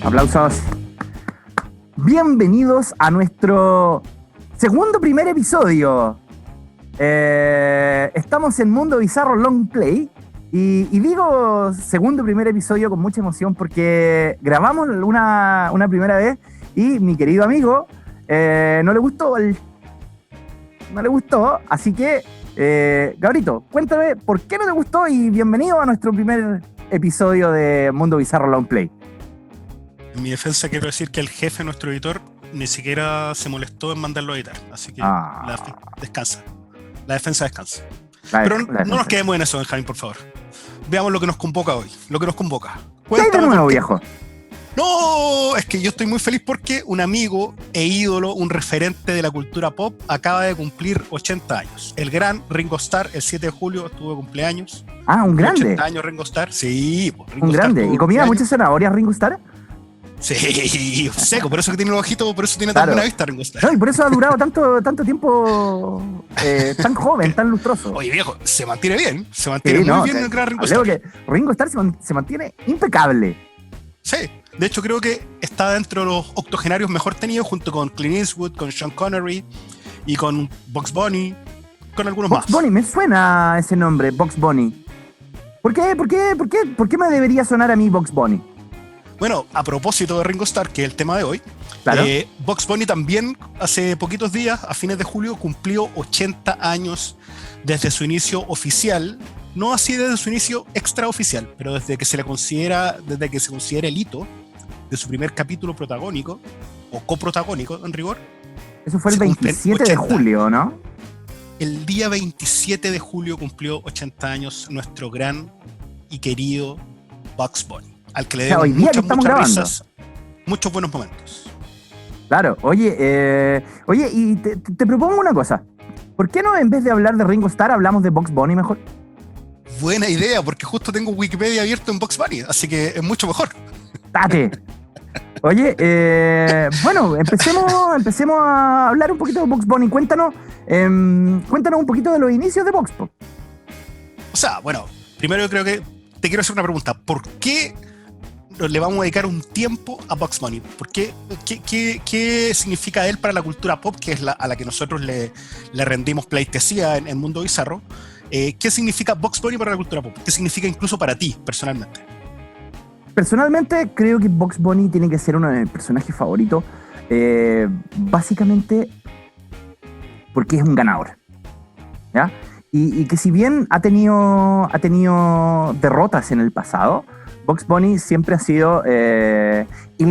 Aplausos. Bienvenidos a nuestro primer episodio. Estamos en Mundo Bizarro Long Play. Y digo primer episodio con mucha emoción porque grabamos una primera vez y mi querido amigo no le gustó. Así que, Gabrito, cuéntame por qué no te gustó y bienvenido a nuestro primer episodio de Mundo Bizarro Long Play. En mi defensa quiero decir que el jefe, nuestro editor, ni siquiera se molestó en mandarlo a editar. Así que descansa. La defensa descansa. Pero no nos quedemos en eso, Benjamín, por favor. Veamos lo que nos convoca hoy. ¿Qué hay de nuevo, viejo? No, es que yo estoy muy feliz porque un amigo e ídolo, un referente de la cultura pop, acaba de cumplir 80 años. El gran Ringo Starr, el 7 de julio, estuvo de cumpleaños. Ah, un grande. 80 años Ringo Starr, sí. Un grande. ¿Y comía muchas zanahorias Ringo Starr? Sí, seco, por eso que tiene los ojitos, por eso tiene tan buena vista Ringo Starr. No, y por eso ha durado tanto tiempo, tan joven, tan lustroso. Oye, viejo, se mantiene bien, muy bien el gran Ringo Starr. Que Ringo Starr se mantiene impecable. Sí, de hecho creo que está dentro de los octogenarios mejor tenidos, junto con Clint Eastwood, con Sean Connery y con Bugs Bunny, con algunos más. Bugs Bunny, me suena ese nombre, Bugs Bunny. ¿Por qué me debería sonar a mí Bugs Bunny? Bueno, a propósito de Ringo Starr, que es el tema de hoy, claro. Bugs Bunny también hace poquitos días, a fines de julio, cumplió 80 años desde su inicio oficial, no así desde su inicio extraoficial, pero desde que se considera el hito de su primer capítulo protagónico, o coprotagónico en rigor. Eso fue el 27 de julio, ¿no? El día 27 de julio cumplió 80 años nuestro gran y querido Bugs Bunny, al que le debo muchas risas, muchos buenos momentos. Claro, oye, y te propongo una cosa. ¿Por qué no, en vez de hablar de Ringo Starr, hablamos de Bugs Bunny mejor? Buena idea, porque justo tengo Wikipedia abierto en Bugs Bunny, así que es mucho mejor. ¡Date! Oye, bueno, empecemos a hablar un poquito de Bugs Bunny. Cuéntanos un poquito de los inicios de Bugs Bunny. O sea, bueno, primero yo creo que te quiero hacer una pregunta. ¿Por qué le vamos a dedicar un tiempo a Bugs Bunny? ¿Por qué? ¿Qué significa él para la cultura pop, que es a la que nosotros le rendimos pleitesía en Mundo Bizarro? ¿Qué significa Bugs Bunny para la cultura pop? ¿Qué significa incluso para ti, personalmente? Personalmente, creo que Bugs Bunny tiene que ser uno de mis personajes favoritos. Básicamente, porque es un ganador. ¿Ya? Y que si bien ha tenido derrotas en el pasado, Bugs Bunny siempre ha sido el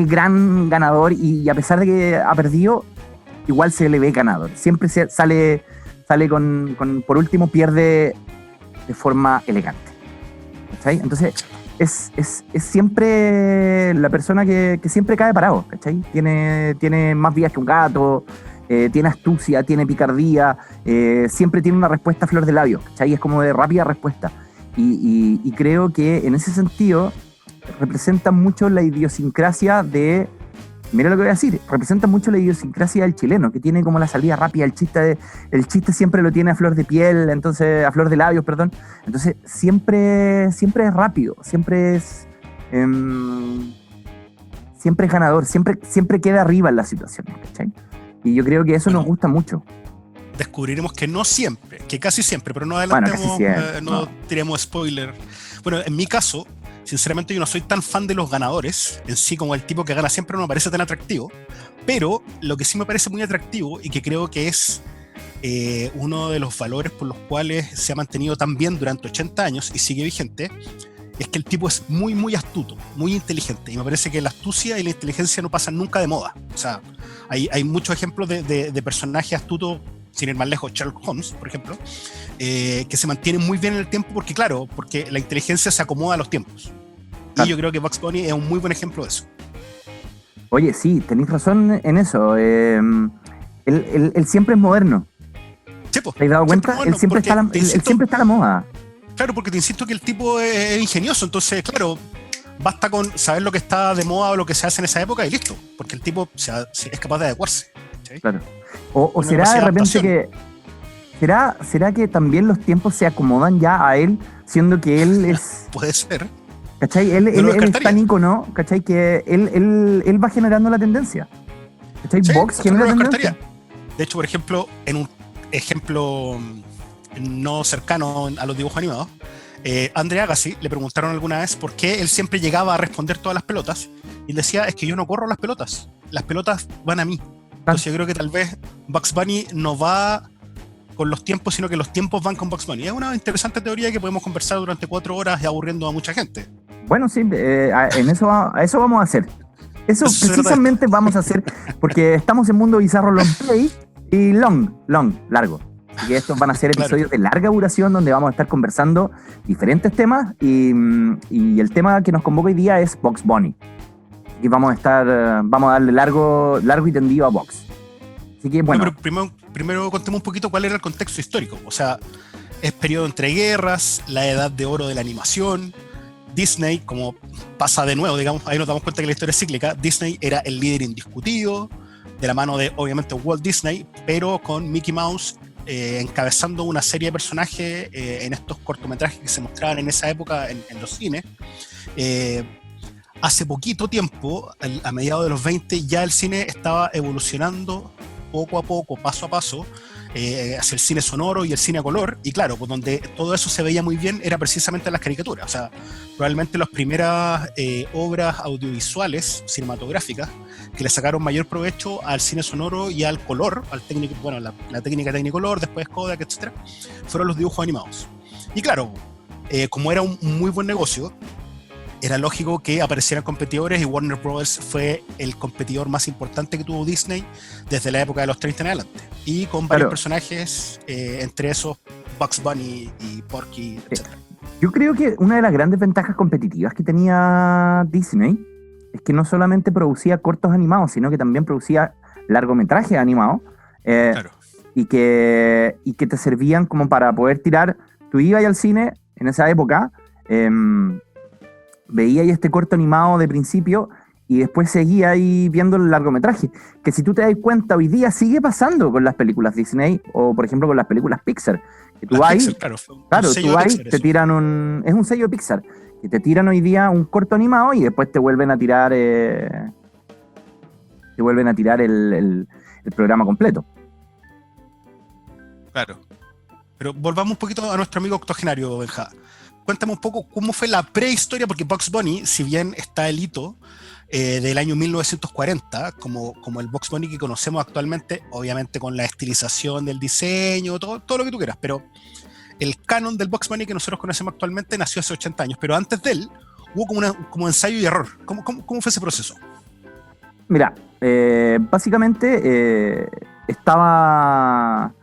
gran ganador y a pesar de que ha perdido, igual se le ve ganador. Siempre sale por último, pierde de forma elegante. ¿Cachai? Entonces, es siempre la persona que siempre cae parado. ¿Cachai? Tiene más vías que un gato. Tiene astucia, tiene picardía, siempre tiene una respuesta a flor de labio, ¿cachai? Es como de rápida respuesta. Y creo que en ese sentido representa mucho la idiosincrasia de... Mira lo que voy a decir, representa mucho la idiosincrasia del chileno, que tiene como la salida rápida, el chiste siempre lo tiene a flor de piel, entonces a flor de labios, perdón. Entonces siempre es rápido, siempre es ganador, siempre queda arriba en las situaciones, ¿cachai? Y yo creo que eso nos gusta mucho. Descubriremos que no siempre, que casi siempre, pero no adelantemos, no tiremos spoiler. Bueno, en mi caso, sinceramente yo no soy tan fan de los ganadores, en sí como el tipo que gana siempre no me parece tan atractivo, pero lo que sí me parece muy atractivo y que creo que es uno de los valores por los cuales se ha mantenido tan bien durante 80 años y sigue vigente, es que el tipo es muy, muy astuto, muy inteligente. Y me parece que la astucia y la inteligencia no pasan nunca de moda. O sea, hay muchos ejemplos de personajes astutos, sin ir más lejos, Sherlock Holmes, por ejemplo, que se mantienen muy bien en el tiempo porque la inteligencia se acomoda a los tiempos. Claro. Y yo creo que Bugs Bunny es un muy buen ejemplo de eso. Oye, sí, tenéis razón en eso. Él siempre es moderno. Sí, pues, ¿te has dado cuenta? Él siempre está a la moda. Claro, porque te insisto que el tipo es ingenioso, entonces, claro, basta con saber lo que está de moda o lo que se hace en esa época y listo, porque el tipo es capaz de adecuarse. ¿Sí? Claro. O será de repente que... ¿Será que también los tiempos se acomodan ya a él, siendo que él es... Puede ser. ¿Cachai? Él es tan ícono, ¿cachai? Que él va generando la tendencia. ¿Cachai? Sí, Box genera no tendencia. De hecho, por ejemplo, en un ejemplo no cercano a los dibujos animados, Andre Agassi le preguntaron alguna vez por qué él siempre llegaba a responder todas las pelotas, y él decía, es que yo no corro las pelotas van a mí. Entonces yo creo que tal vez Bugs Bunny no va con los tiempos, sino que los tiempos van con Bugs Bunny. Es una interesante teoría que podemos conversar durante 4 horas y aburriendo a mucha gente. Bueno, sí, a eso vamos a hacer. Eso precisamente vamos a hacer, porque estamos en Mundo Bizarro Long Play y largo. Así que estos van a ser episodios de larga duración donde vamos a estar conversando diferentes temas y el tema que nos convoca hoy día es Bugs Bunny. Y vamos a darle largo y tendido a Bugs. Así que bueno. Pero primero contemos un poquito cuál era el contexto histórico. O sea, es periodo entre guerras, la edad de oro de la animación. Disney, como pasa de nuevo, digamos, ahí nos damos cuenta que la historia es cíclica. Disney era el líder indiscutido, de la mano de, obviamente, Walt Disney, pero con Mickey Mouse encabezando una serie de personajes en estos cortometrajes que se mostraban en esa época en los cines. Hace poquito tiempo, a mediados de los 20, ya el cine estaba evolucionando poco a poco, paso a paso, hacia el cine sonoro y el cine a color, y claro, pues donde todo eso se veía muy bien era precisamente en las caricaturas. O sea, probablemente las primeras obras audiovisuales, cinematográficas, que le sacaron mayor provecho al cine sonoro y al color, al técnico, bueno, la técnica Technicolor, después Kodak, etc., fueron los dibujos animados. Y claro, como era un muy buen negocio, era lógico que aparecieran competidores, y Warner Bros. Fue el competidor más importante que tuvo Disney desde la época de los 30 en adelante. Y con varios personajes, entre esos Bugs Bunny y Porky, etc. Yo creo que una de las grandes ventajas competitivas que tenía Disney es que no solamente producía cortos animados, sino que también producía largometrajes animados. Claro. Y que te servían como para poder tirar. Tú ibas al cine en esa época, veía ahí este corto animado de principio y después seguía ahí viendo el largometraje, que si tú te das cuenta hoy día sigue pasando con las películas Disney o por ejemplo con las películas Pixar, que tú vas, te tiran es un sello de Pixar, que te tiran hoy día un corto animado y después te vuelven a tirar el programa completo. Claro, pero volvamos un poquito a nuestro amigo octogenario, Benja. Cuéntame un poco cómo fue la prehistoria, porque Bugs Bunny, si bien está el hito del año 1940, como el Bugs Bunny que conocemos actualmente, obviamente con la estilización del diseño, todo lo que tú quieras, pero el canon del Bugs Bunny que nosotros conocemos actualmente nació hace 80 años, pero antes de él hubo como ensayo y error. ¿Cómo fue ese proceso? Mira, básicamente estaba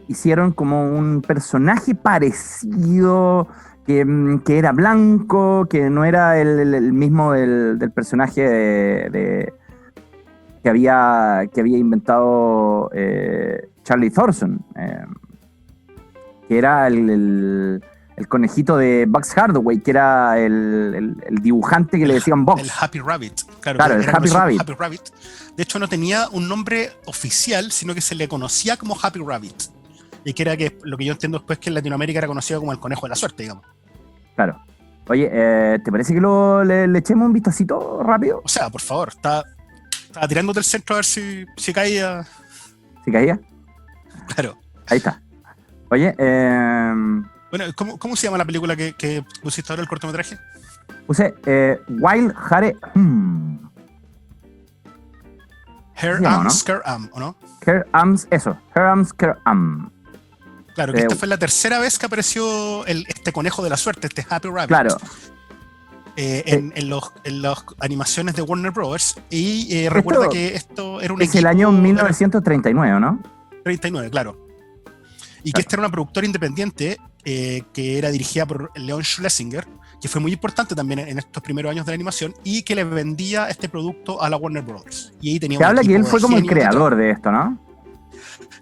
hicieron como un personaje parecido, que era blanco, que no era el mismo del personaje que había inventado Charlie Thorson, que era el conejito de Bugs Hardaway, que era el dibujante que le decían Bugs. El Happy Rabbit. Claro, el Happy Rabbit. De hecho, no tenía un nombre oficial, sino que se le conocía como Happy Rabbit. Y que era lo que yo entiendo después, que en Latinoamérica era conocido como el conejo de la suerte, digamos. Claro. Oye, ¿te parece que le echemos un vistacito rápido? O sea, por favor, estaba tirándote el centro a ver si caía. ¿Si caía? Claro. Ahí está. Oye, bueno, ¿cómo se llama la película que pusiste ahora, el cortometraje? Puse Wild Hare... Her Am, Scare Am, ¿o no? Her Arms, eso. Her Arms, Scare Am. Claro, que esta fue la tercera vez que apareció este conejo de la suerte, este Happy Rabbit. Claro. En las animaciones de Warner Bros. Y recuerda que esto era un equipo... Es el año 1939, ¿no? 39, claro. Y que esta era una productora independiente que era dirigida por Leon Schlesinger, que fue muy importante también en estos primeros años de la animación, y que le vendía este producto a la Warner Bros. Y ahí tenía se habla que él fue como el creador de esto, ¿no?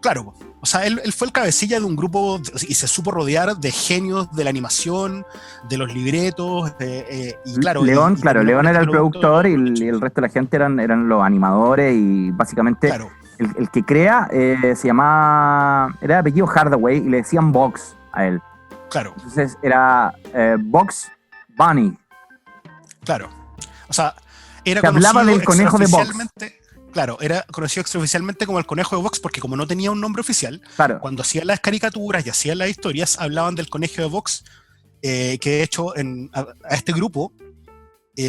Claro, o sea, él fue el cabecilla de un grupo y se supo rodear de genios de la animación, de los libretos, y claro... León era el productor y el resto de la gente eran los animadores, y básicamente claro. el que crea se llamaba... Era de apellido Hardaway y le decían Bugs a él. Claro. Entonces era Bugs Bunny. Claro. O sea, era Se hablaba del conejo de Bugs. Claro, era conocido extraoficialmente como el conejo de Bugs porque como no tenía un nombre oficial, claro, cuando hacían las caricaturas y hacían las historias, hablaban del conejo de Bugs, que de hecho a este grupo,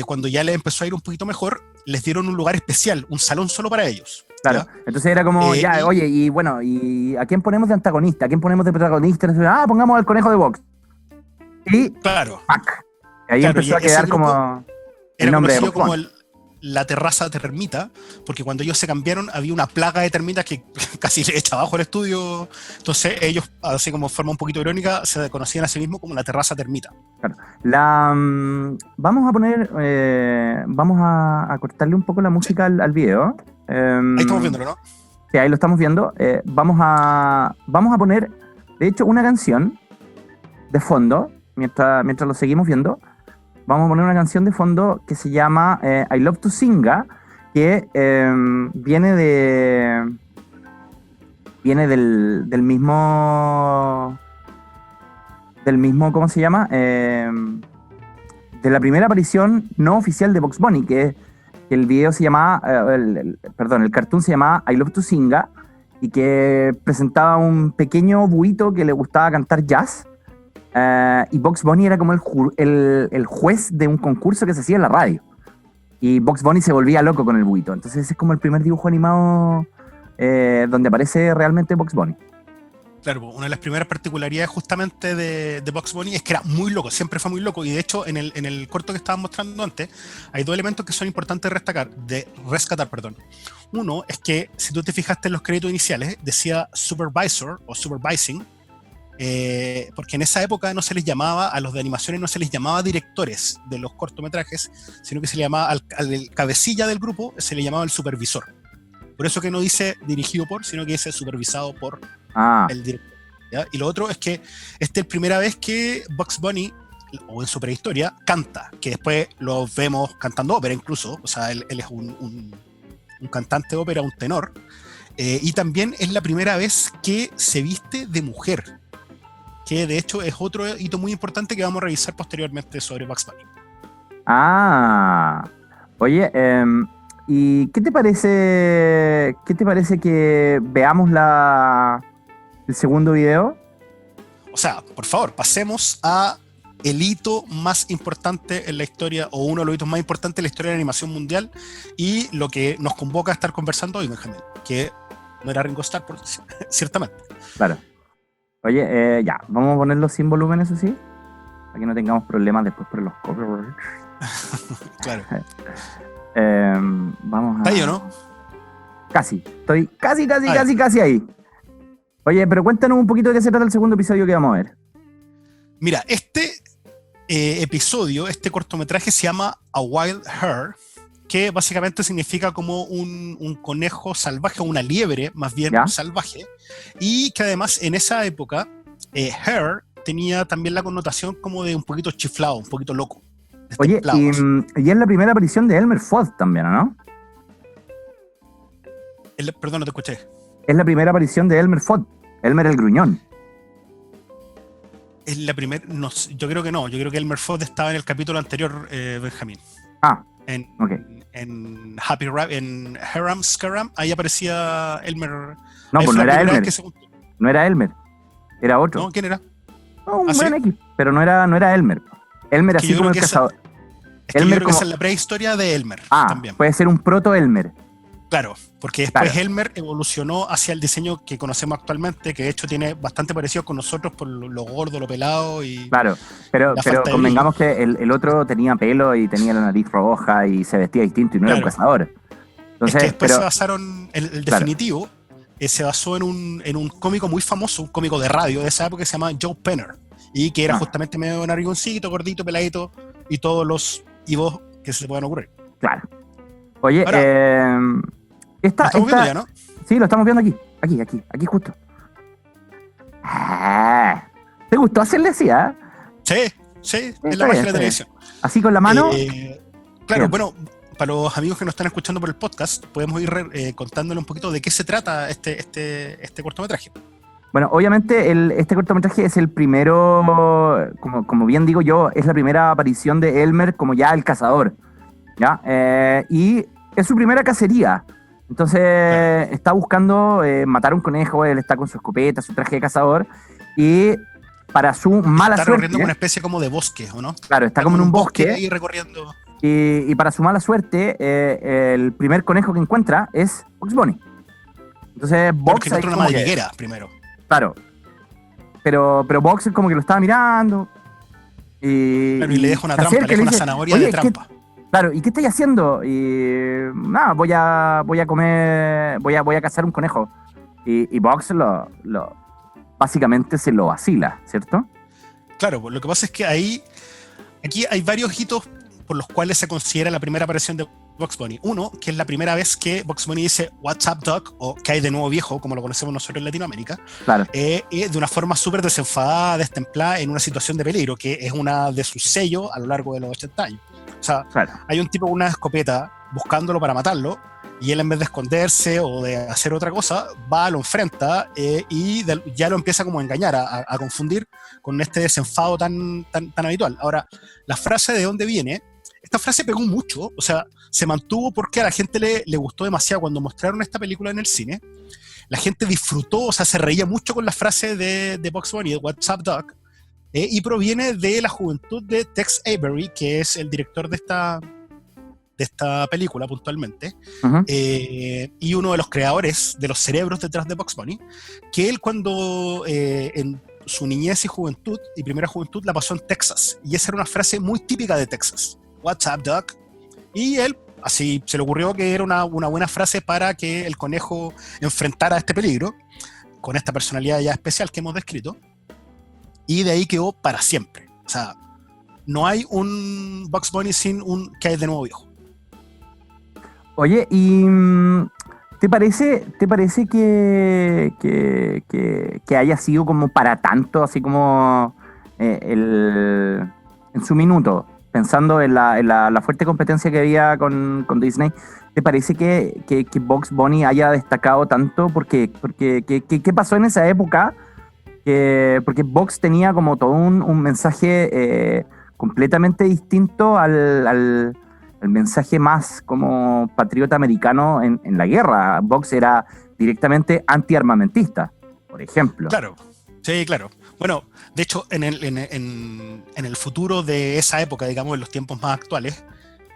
cuando ya les empezó a ir un poquito mejor, les dieron un lugar especial, un salón solo para ellos. Claro, ¿ya? Entonces era como, oye, y bueno, ¿y a quién ponemos de antagonista? ¿A quién ponemos de protagonista? Pongamos al conejo de Bugs. Y claro. ¡pac! Y ahí empezó a quedar como el nombre de Bugs como la terraza termita, porque cuando ellos se cambiaron había una plaga de termitas que casi le echa abajo el estudio. Entonces ellos, así como forma un poquito irónica, se conocían a sí mismos como la terraza termita. Claro. Vamos a poner, vamos a cortarle un poco la música al video. Ahí estamos viéndolo, ¿no? Sí, ahí lo estamos viendo. Vamos a poner, de hecho, una canción de fondo, mientras lo seguimos viendo. Vamos a poner una canción de fondo que se llama I Love to Singa, que viene del mismo, ¿cómo se llama? De la primera aparición no oficial de Bugs Bunny, que el video se llamaba, el cartoon se llamaba I Love to Singa, y que presentaba un pequeño buito que le gustaba cantar jazz. Y Bugs Bunny era como el juez de un concurso que se hacía en la radio. Y Bugs Bunny se volvía loco con el buito. Entonces ese es como el primer dibujo animado donde aparece realmente Bugs Bunny. Claro, una de las primeras particularidades justamente de Bugs Bunny es que era muy loco, siempre fue muy loco. Y de hecho en el corto que estaban mostrando antes hay dos elementos que son importantes de rescatar. Uno es que si tú te fijaste en los créditos iniciales decía supervisor o supervising, porque en esa época no se les llamaba, a los de animaciones no se les llamaba directores de los cortometrajes, sino que se le llamaba al cabecilla del grupo, se le llamaba el supervisor. Por eso que no dice dirigido por, sino que dice supervisado por el director, ¿ya? Y lo otro es que esta es la primera vez que Bugs Bunny, o en su prehistoria, canta, que después lo vemos cantando ópera incluso, o sea, él es un cantante de ópera, un tenor, y también es la primera vez que se viste de mujer, que de hecho es otro hito muy importante que vamos a revisar posteriormente sobre Bugs Bunny. Oye, ¿y qué te parece que veamos el segundo video? O sea, por favor, pasemos a el hito más importante en la historia, o uno de los hitos más importantes en la historia de la animación mundial, y lo que nos convoca a estar conversando hoy, Benjamín, que no era Ringo Starr, ciertamente. Claro. Oye, ya, vamos a ponerlo sin volumen, eso sí, para que no tengamos problemas después por los copyrights. Claro. Vamos a... ¿Está ahí o no? Casi, estoy casi ahí. Oye, pero cuéntanos un poquito de qué se trata el segundo episodio que vamos a ver. Mira, este episodio, este cortometraje se llama A Wild Hare, que básicamente significa como un conejo salvaje, o una liebre más bien salvaje, y que además en esa época hare tenía también la connotación como de un poquito chiflado, un poquito loco. Oye, y es la primera aparición de Elmer Fudd también, ¿no? Perdón, no te escuché. Es la primera aparición de Elmer Fudd, Elmer el Gruñón. Es la primera, no, yo creo que no, yo creo que Elmer Fudd estaba en el capítulo anterior, Benjamín. En Happy Rabbit, en Haram Scaram, ahí aparecía Elmer. No, pues no era Elmer. No era Elmer, era otro. ¿No? ¿Quién era? No, un buen X, pero no era Elmer. Elmer así como el cazador. Elmer como... esa es la prehistoria de Elmer también. Puede ser un proto-Elmer. Claro, porque después Elmer evolucionó hacia el diseño que conocemos actualmente, que de hecho tiene bastante parecido con nosotros por lo gordo, lo pelado y... Claro, pero convengamos que el otro tenía pelo y tenía la nariz roja y se vestía distinto y no era un cazador. Entonces, es que después se basaron, el definitivo, se basó en un cómico muy famoso, un cómico de radio de esa época que se llama Joe Penner, y que era justamente medio nariguncito, gordito, peladito, y todos los Ivos que se puedan ocurrir. Claro. Oye, ahora, lo estamos viendo ya, ¿no? Sí, lo estamos viendo aquí justo. ¿Te gustó hacerle así, Sí, es la magia de la televisión. Así con la mano. Claro, bueno, para los amigos que nos están escuchando por el podcast, podemos ir contándole un poquito de qué se trata este cortometraje. Bueno, obviamente este cortometraje es el primero, como bien digo yo, es la primera aparición de Elmer como ya el cazador, ¿ya? Y es su primera cacería. Entonces Claro. está buscando matar un conejo, él está con su escopeta, su traje de cazador, y para su mala Está recorriendo como suerte, una especie como de bosque, ¿o no? claro, está Está como como en en un un bosque bosque, ahí recorriendo. y para su mala suerte, el primer conejo que encuentra es Bugs Bunny. Entonces Claro, es que Bugs ahí encuentra una como que, madriguera primero. claro, pero Bugs como que lo estaba mirando, Claro, y le y deja una se trampa, acerca le y le deja una dice, zanahoria de oye, trampa. claro, ¿y qué estáis haciendo? Y nada, voy a comer, voy a cazar un conejo. Y Bugs básicamente se lo vacila, ¿cierto? Claro, pues lo que pasa es que aquí hay varios hitos por los cuales se considera la primera aparición de Bugs Bunny. Uno, que es la primera vez que Bugs Bunny dice "What's up, Doc?" o "¿Qué hay de nuevo, viejo?", como lo conocemos nosotros en Latinoamérica, Claro, de una forma súper desenfadada, destemplada, en una situación de peligro, que es una de sus sellos a lo largo de los 80 años. O sea, claro. hay un tipo con una escopeta buscándolo para matarlo, y él, en vez de esconderse o de hacer otra cosa, va, lo enfrenta, ya lo empieza como a engañar, a confundir con este desenfado tan habitual. Ahora, la frase de dónde viene, esta frase pegó mucho, o sea, se mantuvo porque a la gente le gustó demasiado cuando mostraron esta película en el cine. La gente disfrutó, o sea, se reía mucho con la frase de Bugs Bunny, de "What's up, Doc?", y proviene de la juventud de Tex Avery, que es el director de esta película puntualmente, Ujú. y uno de los creadores de los cerebros detrás de Bugs Bunny, que él, cuando en su niñez y juventud, y primera juventud, la pasó en Texas, y esa era una frase muy típica de Texas: "What's up, Doc?". Y él, así se le ocurrió que era una buena frase para que el conejo enfrentara este peligro, con esta personalidad ya especial que hemos descrito, y de ahí quedó para siempre. O sea, no hay un Bugs Bunny sin un "¿Qué hay de nuevo, viejo?". Oye, ¿y te parece que haya sido como para tanto, así como en su minuto, pensando en la fuerte competencia que había con Disney? ¿Te parece que Bugs Bunny haya destacado tanto? Porque ¿qué pasó en esa época? Porque Bugs tenía como todo un mensaje completamente distinto al mensaje más como patriota americano en la guerra. Bugs era directamente antiarmamentista, por ejemplo. Claro, sí, claro. Bueno, de hecho, en el futuro de esa época, digamos, en los tiempos más actuales,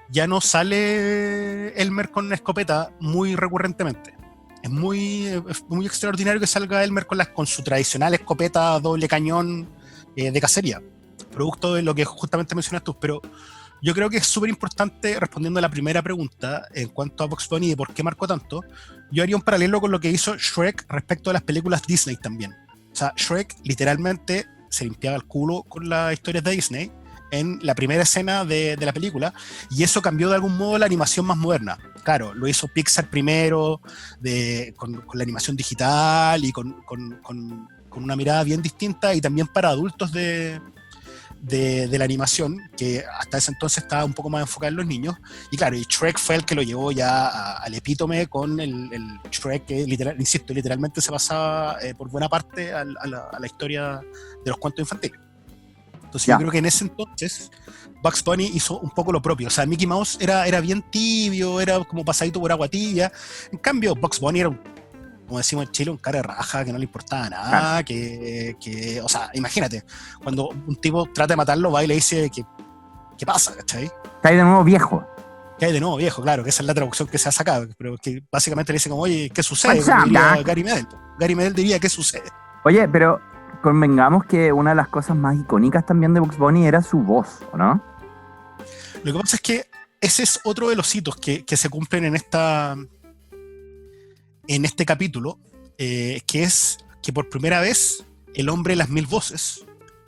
ya no sale Elmer con una escopeta muy recurrentemente. Es muy extraordinario que salga Elmer con su tradicional escopeta doble cañón, de cacería, producto de lo que justamente mencionas tú. Pero yo creo que es súper importante, respondiendo a la primera pregunta en cuanto a Bugs Bunny y de por qué marcó tanto, yo haría un paralelo con lo que hizo Shrek respecto a las películas Disney también. O sea, Shrek literalmente se limpiaba el culo con las historias de Disney en la primera escena de la película, y eso cambió de algún modo la animación más moderna. Claro, lo hizo Pixar primero, con la animación digital y con una mirada bien distinta, y también para adultos de la animación, que hasta ese entonces estaba un poco más enfocada en los niños. Y claro, y Shrek fue el que lo llevó ya al epítome, con el Shrek que, insisto, literalmente se basaba por buena parte a la historia de los cuentos infantiles. Entonces yo Ya. creo que en ese entonces Bugs Bunny hizo un poco lo propio. O sea, Mickey Mouse era bien tibio, era como pasadito por agua tibia. En cambio, Bugs Bunny era, como decimos en Chile, un cara de raja que no le importaba Claro. nada, o sea, imagínate, cuando un tipo trata de matarlo, va y le dice ¿qué pasa? ¿Cachai? Está ahí de nuevo viejo. ¿Qué hay de nuevo, viejo? Claro, que esa es la traducción que se ha sacado, pero que básicamente le dice como, oye, ¿qué sucede? What's Como up, diría Doc? Gary Medel. Gary Medel diría, ¿qué sucede? Oye, pero convengamos que una de las cosas más icónicas también de Bugs Bunny era su voz, ¿o no? Lo que pasa es que ese es otro de los hitos que se cumplen en este capítulo, que es que por primera vez el hombre de las mil voces,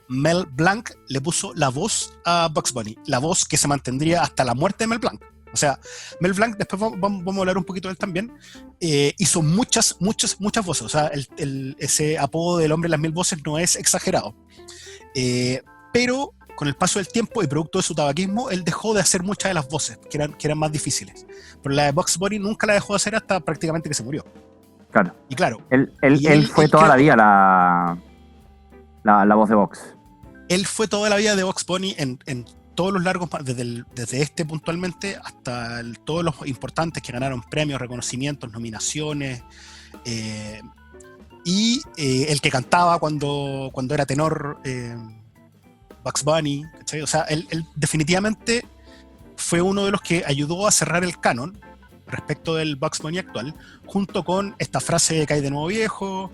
Mel Blanc, le puso la voz a Bugs Bunny, la voz que se mantendría hasta la muerte de Mel Blanc. O sea, Mel Blanc, después vamos a hablar un poquito de él también, hizo muchas voces. O sea, ese apodo del hombre de las mil voces no es exagerado. Pero con el paso del tiempo y producto de su tabaquismo, él dejó de hacer muchas de las voces que eran más difíciles. Pero la de Bugs Bunny nunca la dejó de hacer hasta prácticamente que se murió. Claro. Y claro. Él fue toda la vida la voz de Bugs. Él fue toda la vida de Bugs Bunny en todos los largos, desde este puntualmente hasta todos los importantes que ganaron premios, reconocimientos, nominaciones, y el que cantaba cuando era tenor, Bugs Bunny, ¿cachai? O sea, él definitivamente fue uno de los que ayudó a cerrar el canon respecto del Bugs Bunny actual, junto con esta frase que hay de nuevo viejo,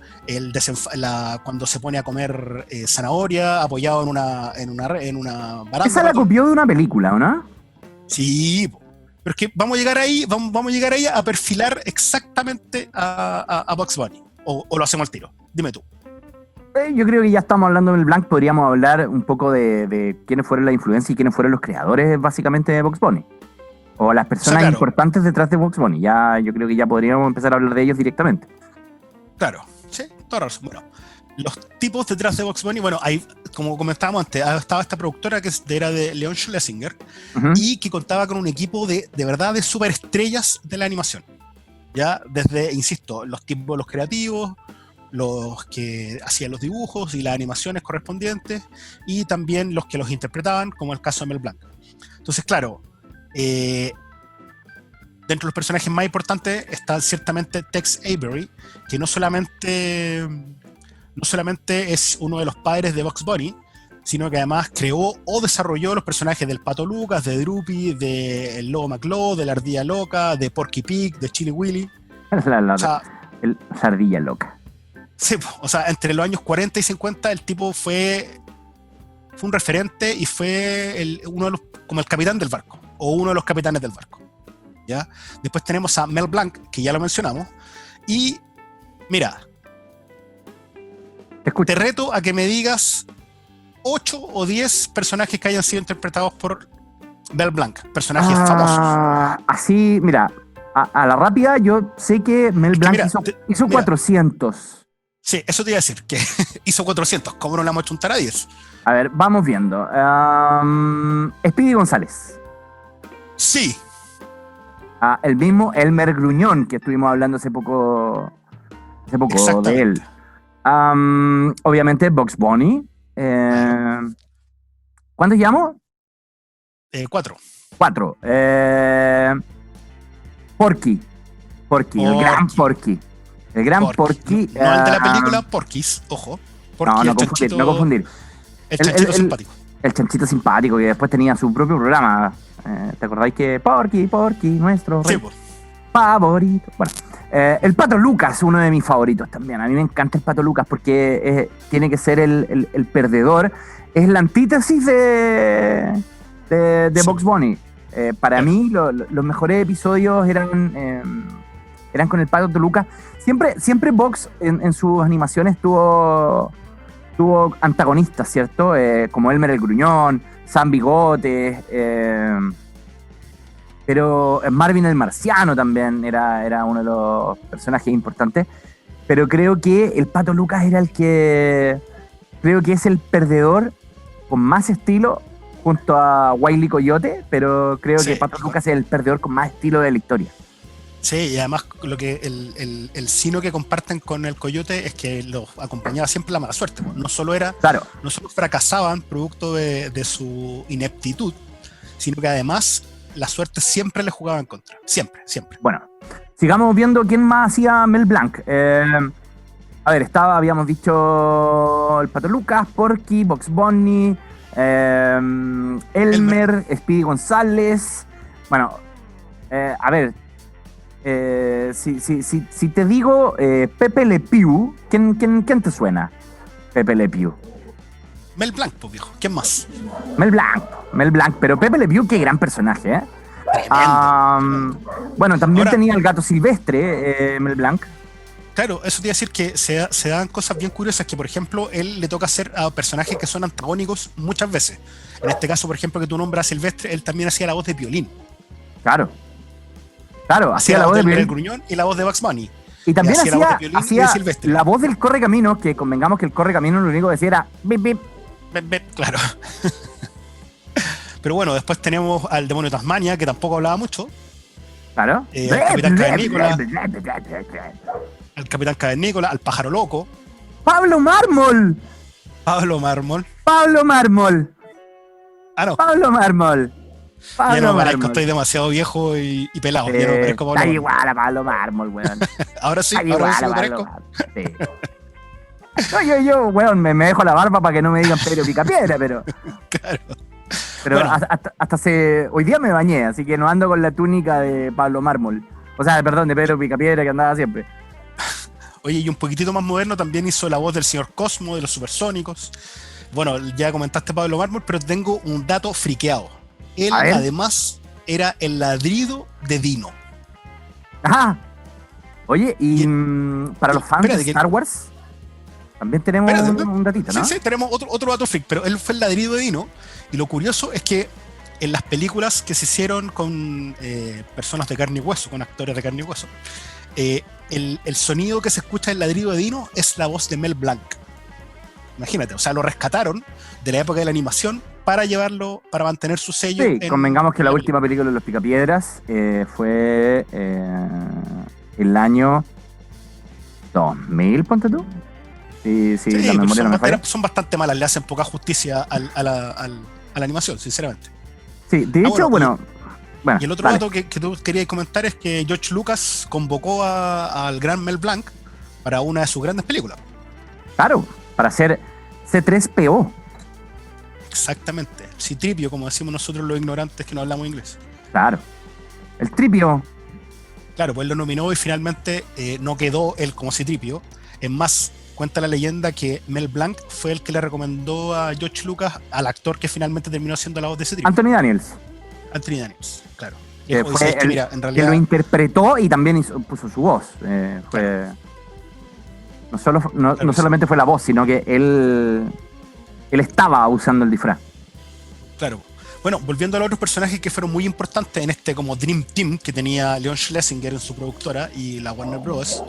cuando se pone a comer zanahoria apoyado en una baranda. Esa la copió de una película, ¿o no? Sí, pero es que vamos a llegar ahí a perfilar exactamente a Bugs Bunny, o lo hacemos al tiro. Dime tú. Yo creo que ya estamos hablando del Blanc, podríamos hablar un poco de quiénes fueron la influencia y quiénes fueron los creadores básicamente de Bugs Bunny. O las personas importantes detrás de Bugs Bunny. Yo creo que ya podríamos empezar a hablar de ellos directamente. Claro, sí, toda razón. Bueno, los tipos detrás de Bugs Bunny, bueno, hay, como comentábamos antes, estaba esta productora que era de Leon Schlesinger, y que contaba con un equipo de verdad de superestrellas de la animación. Ya, desde, insisto, los creativos, los que hacían los dibujos y las animaciones correspondientes, y también los que los interpretaban, como el caso de Mel Blanc. Entonces, claro, dentro de los personajes más importantes está ciertamente Tex Avery, que no solamente es uno de los padres de Bugs Bunny, sino que además creó o desarrolló los personajes del Pato Lucas, de Droopy, del Lobo McClaw, de la Ardilla Loca, de Porky Pig, de Chili Willy. La Ardilla Loca. Sí, o sea, entre los años 40 y 50 el tipo fue un referente y fue uno de los, como el capitán del barco, o uno de los capitanes del barco. ¿Ya? Después tenemos a Mel Blanc, que ya lo mencionamos, y mira, te reto a que me digas 8 o 10 personajes que hayan sido interpretados por Mel Blanc, personajes famosos. Así, mira, a la rápida yo sé que Mel Blanc hizo 400. Sí, eso te iba a decir, que hizo 400, ¿cómo no le vamos a chuntar a 10? A ver, vamos viendo. Speedy González. Sí. El mismo Elmer Gruñón, que estuvimos hablando hace poco de él. Obviamente Bugs Bunny. ¿Cuántos llamo? 4. 4. Porky, el gran Porky. El gran Porky. No el de la película Porky's, ojo. Porky, no confundir. El chanchito simpático. El chanchito simpático, que después tenía su propio programa. ¿Te acordáis que Porky, nuestro rey favorito? Bueno, el Pato Lucas, uno de mis favoritos también. A mí me encanta el Pato Lucas porque tiene que ser el perdedor. Es la antítesis de Bugs Bunny. Para mí, los mejores episodios eran con el Pato Lucas. Siempre Bugs en sus animaciones tuvo antagonistas, ¿cierto? Como Elmer el Gruñón, Sam Bigotes, pero Marvin el Marciano también era uno de los personajes importantes. Pero creo que el Pato Lucas creo que es el perdedor con más estilo junto a Wile E. Coyote, pero creo que Pato Lucas es el perdedor con más estilo de la historia. Sí, y además lo que el sino que comparten con el Coyote es que los acompañaba siempre la mala suerte. No solo fracasaban producto de su ineptitud, sino que además la suerte siempre les jugaba en contra. Siempre. Bueno, sigamos viendo quién más hacía Mel Blanc. A ver, habíamos dicho el Pato Lucas, Porky, Bugs Bunny, Elmer, Speedy González. Bueno, a ver, si te digo Pepe Le Pew, ¿quién te suena? Pepe Le Pew. Mel Blanc, pues viejo, ¿quién más? Mel Blanc, pero Pepe Le Pew, qué gran personaje, ¿eh? Bueno, también tenía el gato silvestre, Mel Blanc. Claro, eso te iba a decir que se dan cosas bien curiosas, que por ejemplo, él le toca hacer a personajes que son antagónicos muchas veces. En este caso, por ejemplo, que tu nombras a Silvestre, él también hacía la voz de Piolín. Claro, hacía la voz de Piolín, Gruñón y la voz de Bugs Bunny. Y también hacía la voz del Correcamino, que convengamos que el Correcamino lo único que decía era bip, bip. Claro. Pero bueno, después tenemos al demonio de Tasmania, que tampoco hablaba mucho. Claro. Al Capitán Cavernícola. Al Capitán Cavernícola, al Pájaro Loco. ¡Pablo Mármol! Pablo Mármol. ¡Pablo Mármol! Ah, no. ¡Pablo Mármol! Ya no me parezco, estoy demasiado viejo y pelado. Ya no me parezco a Pablo Está Mármol. igual a Pablo Mármol, weón. Ahora sí, Está ahora igual sí a me Pablo parezco. Mármol. Sí. No, yo, weón, me dejo la barba para que no me digan Pedro Picapiedra, pero... Claro. Pero Bueno. hasta hoy día me bañé, así que no ando con la túnica de Pablo Mármol. O sea, perdón, de Pedro Picapiedra que andaba siempre. Oye, y un poquitito más moderno también hizo la voz del señor Cosmo, de los Supersónicos. Bueno, ya comentaste Pablo Mármol, pero tengo un dato friqueado. Él además era el ladrido de Dino. Ajá. Oye, y para los fans de Star Wars, también tenemos un datito, ¿no? Sí, tenemos otro dato freak, pero él fue el ladrido de Dino. Y lo curioso es que en las películas que se hicieron con personas de carne y hueso, con actores de carne y hueso, el sonido que se escucha del ladrido de Dino es la voz de Mel Blanc. Imagínate, o sea, lo rescataron de la época de la animación para llevarlo, para mantener su sello. Sí, convengamos que la última película de Los Picapiedras fue el año 2000, ponte tú. Sí, la memoria no me falla. Son bastante malas, le hacen poca justicia a la animación, sinceramente. Sí, de hecho, bueno. Y el otro dato que tú querías comentar es que George Lucas convocó al gran Mel Blanc para una de sus grandes películas. Claro, para hacer C3PO. Exactamente, C-3PO, como decimos nosotros los ignorantes que no hablamos inglés. Claro, el tripio. Claro, pues él lo nominó y finalmente no quedó él como C-3PO. Es más, cuenta la leyenda que Mel Blanc fue el que le recomendó a George Lucas al actor que finalmente terminó haciendo la voz de C-3PO. Anthony Daniels, claro. Que fue en realidad, que lo interpretó y también puso su voz. Fue no solamente fue la voz, sino que él estaba usando el disfraz. Claro. Bueno, volviendo a los otros personajes que fueron muy importantes en este como Dream Team que tenía Leon Schlesinger en su productora y la Warner Bros.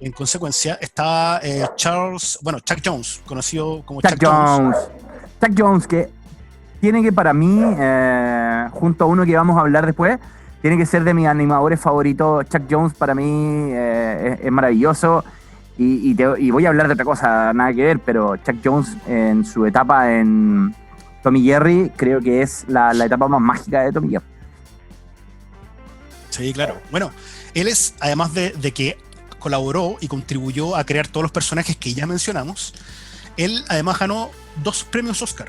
En consecuencia, estaba Chuck Jones, conocido como Chuck Jones. Chuck Jones, que tiene que para mí, junto a uno que vamos a hablar después, tiene que ser de mis animadores favoritos. Chuck Jones para mí es maravilloso. Y voy a hablar de otra cosa, nada que ver, pero Chuck Jones en su etapa en Tom y Jerry creo que es la etapa más mágica de Tom y Jerry. Sí, claro. Bueno, él es, además de que colaboró y contribuyó a crear todos los personajes que ya mencionamos, él además ganó 2 premios Oscar.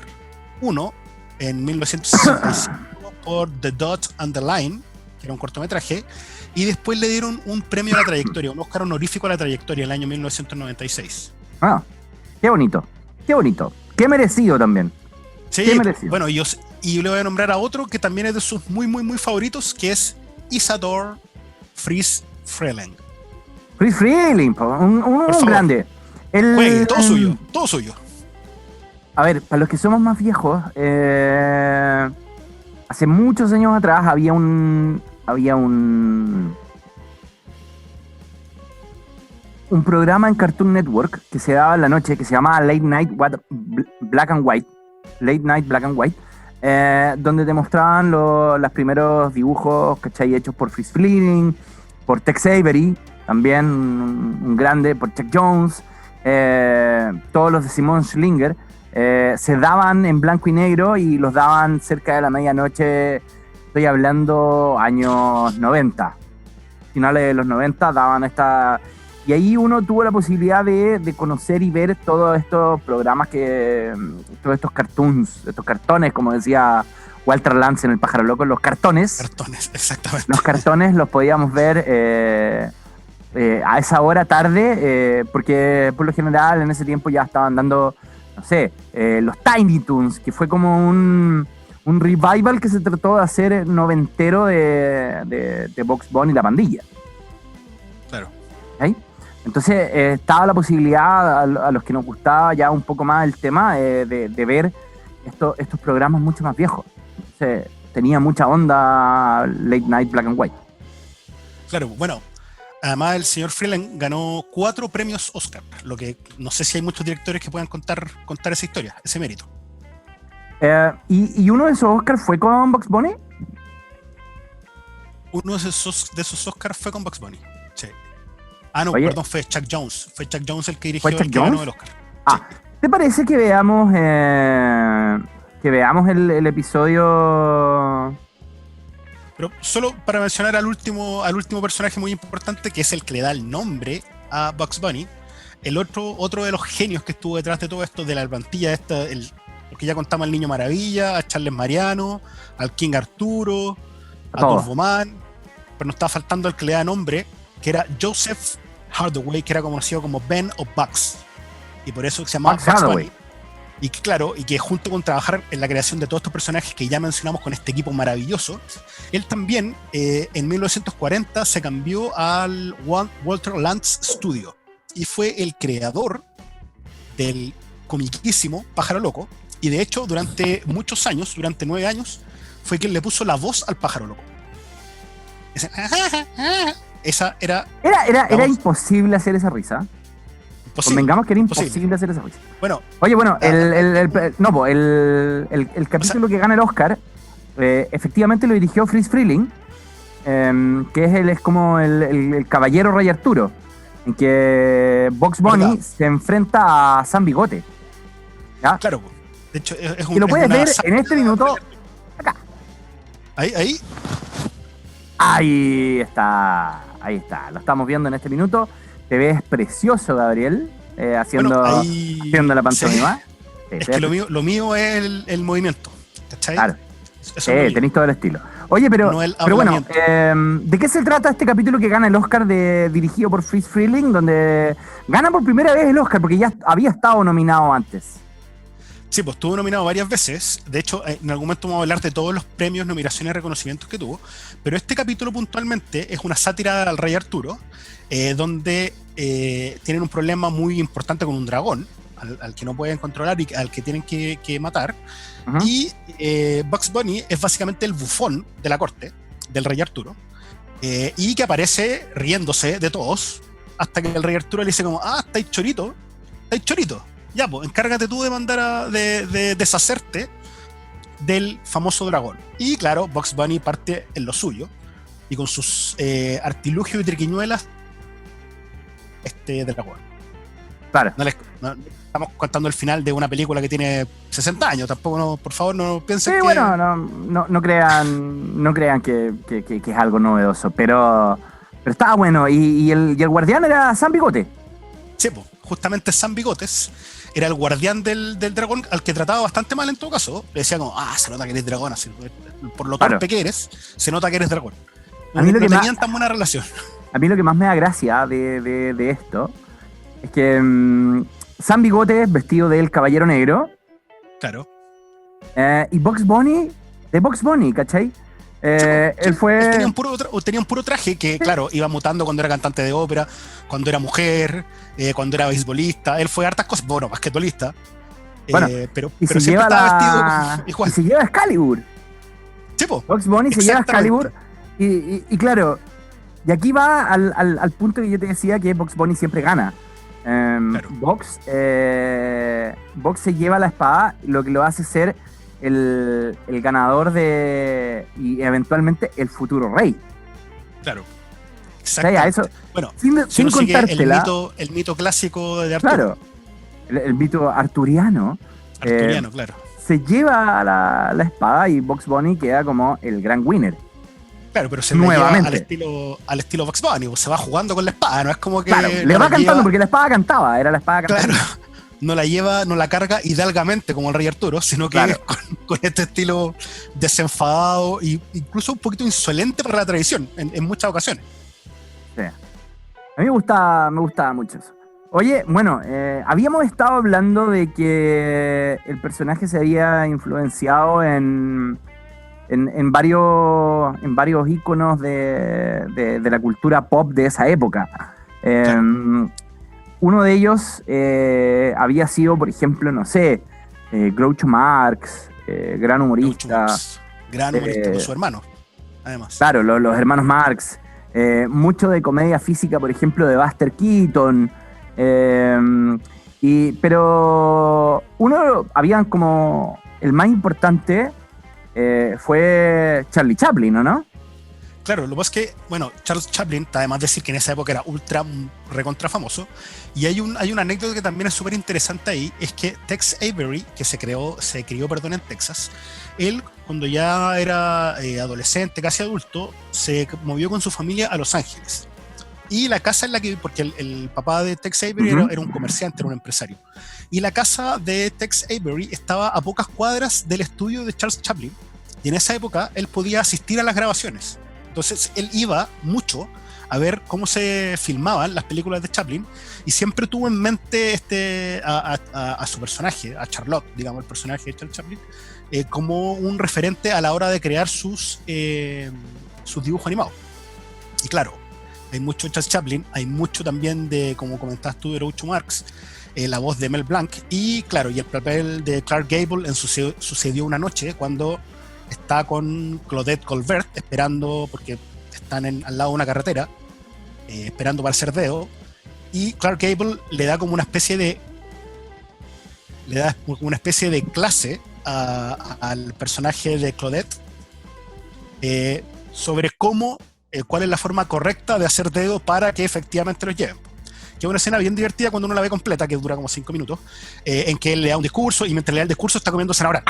Uno en 1965 por The Dot and the Line, que era un cortometraje, y después le dieron un premio a la trayectoria, un Oscar honorífico a la trayectoria en el año 1996. Ah, qué bonito, qué merecido también. Sí, qué merecido. Bueno, y yo le voy a nombrar a otro que también es de sus muy, muy, muy favoritos, que es Isadore Friis Freleng. Friis Freleng, un grande. Juegue, todo suyo. A ver, para los que somos más viejos, hace muchos años atrás había un programa en Cartoon Network que se daba en la noche que se llamaba Late Night Black and White, donde te mostraban los primeros dibujos, ¿cachai? Hechos por Friis Freleng, por Tex Avery, también un grande, por Chuck Jones, todos los de Simon Schlinger. Se daban en blanco y negro y los daban cerca de la medianoche. Estoy hablando años 90, finales de los 90 daban esta... Y ahí uno tuvo la posibilidad de conocer y ver todos estos programas, todos estos cartoons, estos cartones, como decía Walter Lantz en El Pájaro Loco, los cartones. Cartones, exactamente. Los cartones los podíamos ver a esa hora tarde, porque por lo general en ese tiempo ya estaban dando, no sé, los Tiny Toons, que fue como un revival que se trató de hacer noventero de Bugs Bunny y la pandilla. Claro. ¿Okay? Entonces estaba la posibilidad a los que nos gustaba ya un poco más el tema de ver estos programas mucho más viejos. Entonces tenía mucha onda Late Night Black and White. Claro, bueno, además el señor Freleng ganó 4 premios Oscar, lo que no sé si hay muchos directores que puedan contar esa historia, ese mérito. ¿Y uno de esos Oscars fue con Bugs Bunny? Uno de esos Oscars fue con Bugs Bunny, sí. Ah, no, Oye, perdón, fue Chuck Jones. Fue Chuck Jones el que ¿fue dirigió Chuck el que Jones? ganó el Oscar. Ah, Sí. ¿te parece que veamos el episodio? Pero solo para mencionar al último personaje muy importante, que es el que le da el nombre a Bugs Bunny, otro de los genios que estuvo detrás de todo esto, de la plantilla esta, porque ya contamos al Niño Maravilla, a Charles Mariano, al King Arturo, a Todo. Turbo Man, pero nos estaba faltando el que le da nombre, que era Joseph Hardaway, que era conocido como Ben o Bugs, y por eso se llamaba Bugs Bunny. Y que, claro, y que junto con trabajar en la creación de todos estos personajes que ya mencionamos con este equipo maravilloso, él también en 1940 se cambió al Walter Lantz Studio y fue el creador del comiquísimo Pájaro Loco, y de hecho durante muchos años, durante 9 años, fue quien le puso la voz al Pájaro Loco. Esa era imposible hacer esa risa. Convengamos que era imposible hacer esa risa. Bueno, oye, el capítulo que gana el Oscar, efectivamente lo dirigió Friz Freleng, que es como el caballero Rey Arturo, en que Bugs Bunny se enfrenta a San Bigote. ¿Ya? Claro, de hecho es un. Y lo puedes ver en este minuto. Acá. Ahí está. Lo estamos viendo en este minuto. Te ves precioso, Gabriel, haciendo la pantomima. Sí, es que lo mío es el movimiento, ¿cachai? Claro. Tenéis todo el estilo. Oye, pero bueno, ¿de qué se trata este capítulo que gana el Oscar dirigido por Friz Freleng, donde gana por primera vez el Oscar, porque ya había estado nominado antes? Sí, pues estuvo nominado varias veces. De hecho, en algún momento vamos a hablar de todos los premios, nominaciones y reconocimientos que tuvo. Pero este capítulo puntualmente es una sátira al Rey Arturo, donde tienen un problema muy importante con un dragón, al que no pueden controlar y al que tienen que matar. Uh-huh. Y Bugs Bunny es básicamente el bufón de la corte del Rey Arturo, y que aparece riéndose de todos, hasta que el Rey Arturo le dice como, estáis chorito. Ya, pues, encárgate tú de mandar de deshacerte del famoso dragón. Y claro, Bugs Bunny parte en lo suyo, y con sus artilugios y triquiñuelas, dragón. Claro. No estamos contando el final de una película que tiene 60 años, tampoco, por favor, no piensen que... bueno, no crean que es algo novedoso, pero estaba bueno, y el guardián era San Bigote. Sí, pues, justamente San Bigotes era el guardián del dragón, al que trataba bastante mal en todo caso. Le decía como, se nota que eres dragón, así, por lo torpe que eres, se nota que eres dragón. No tenían tan buena relación. A mí lo que más me da gracia de esto es que San Bigotes vestido del Caballero Negro. Claro. Y Bugs Bunny, de Bugs Bunny, ¿cachai? Él tenía un puro traje que, claro, iba mutando cuando era cantante de ópera, cuando era mujer, cuando era beisbolista. Él fue hartas cosas, bueno, basquetbolista. Pero siempre estaba vestido igual. Y se lleva Excalibur. Sí, po. Bugs Bunny se lleva Excalibur. Y claro, y aquí va al punto que yo te decía, que Bugs Bunny siempre gana. Claro. Bugs se lleva la espada, lo que lo hace ser el ganador y eventualmente el futuro rey. Claro. Exacto. Eso, bueno, sin contártela, el mito clásico de Arturo. Claro, el mito arturiano. Claro. Se lleva la espada y Bugs Bunny queda como el gran winner. Claro, pero se nuevamente al estilo Bugs Bunny, se va jugando con la espada, no es como que... Claro, le va cantando porque la espada cantaba, era la espada cantando. Claro, no la carga hidalgamente como el Rey Arturo, sino que es con este estilo desenfadado e incluso un poquito insolente para la tradición, en muchas ocasiones. Sí. A mí me gustaba mucho eso. Oye, bueno, habíamos estado hablando de que el personaje se había influenciado en varios íconos de la cultura pop de esa época. Uno de ellos había sido, por ejemplo, no sé, Groucho Marx, gran humorista. Gran humorista con su hermano, además. Claro, los hermanos Marx. Mucho de comedia física, por ejemplo, de Buster Keaton. Pero habían como el más importante fue Charlie Chaplin, ¿no? Claro, lo que pasa es que, bueno, Charles Chaplin, además de decir que en esa época era ultra recontra famoso, y hay una anécdota que también es súper interesante ahí, es que Tex Avery, que se crió en Texas, él cuando ya era adolescente, casi adulto, se movió con su familia a Los Ángeles. Y la casa en la que, porque el papá de Tex Avery era un comerciante, era un empresario, y la casa de Tex Avery estaba a pocas cuadras del estudio de Charles Chaplin, y en esa época él podía asistir a las grabaciones. Entonces él iba mucho a ver cómo se filmaban las películas de Chaplin y siempre tuvo en mente a su personaje, a Charlotte, digamos, el personaje de Charles Chaplin, como un referente a la hora de crear sus dibujos animados. Y claro, hay mucho de Charles Chaplin, hay mucho también de, como comentabas tú, de Groucho Marx, la voz de Mel Blanc, y claro, y el papel de Clark Gable en Sucedió una noche, cuando está con Claudette Colbert esperando, porque están al lado de una carretera, esperando para ser deo, y Clark Gable le da como una especie de clase al personaje de Claudette sobre cuál es la forma correcta de hacer dedo para que efectivamente los lleven. Que es una escena bien divertida cuando uno la ve completa, que dura como 5 minutos, en que él le da un discurso y mientras le da el discurso está comiendo zanahoria.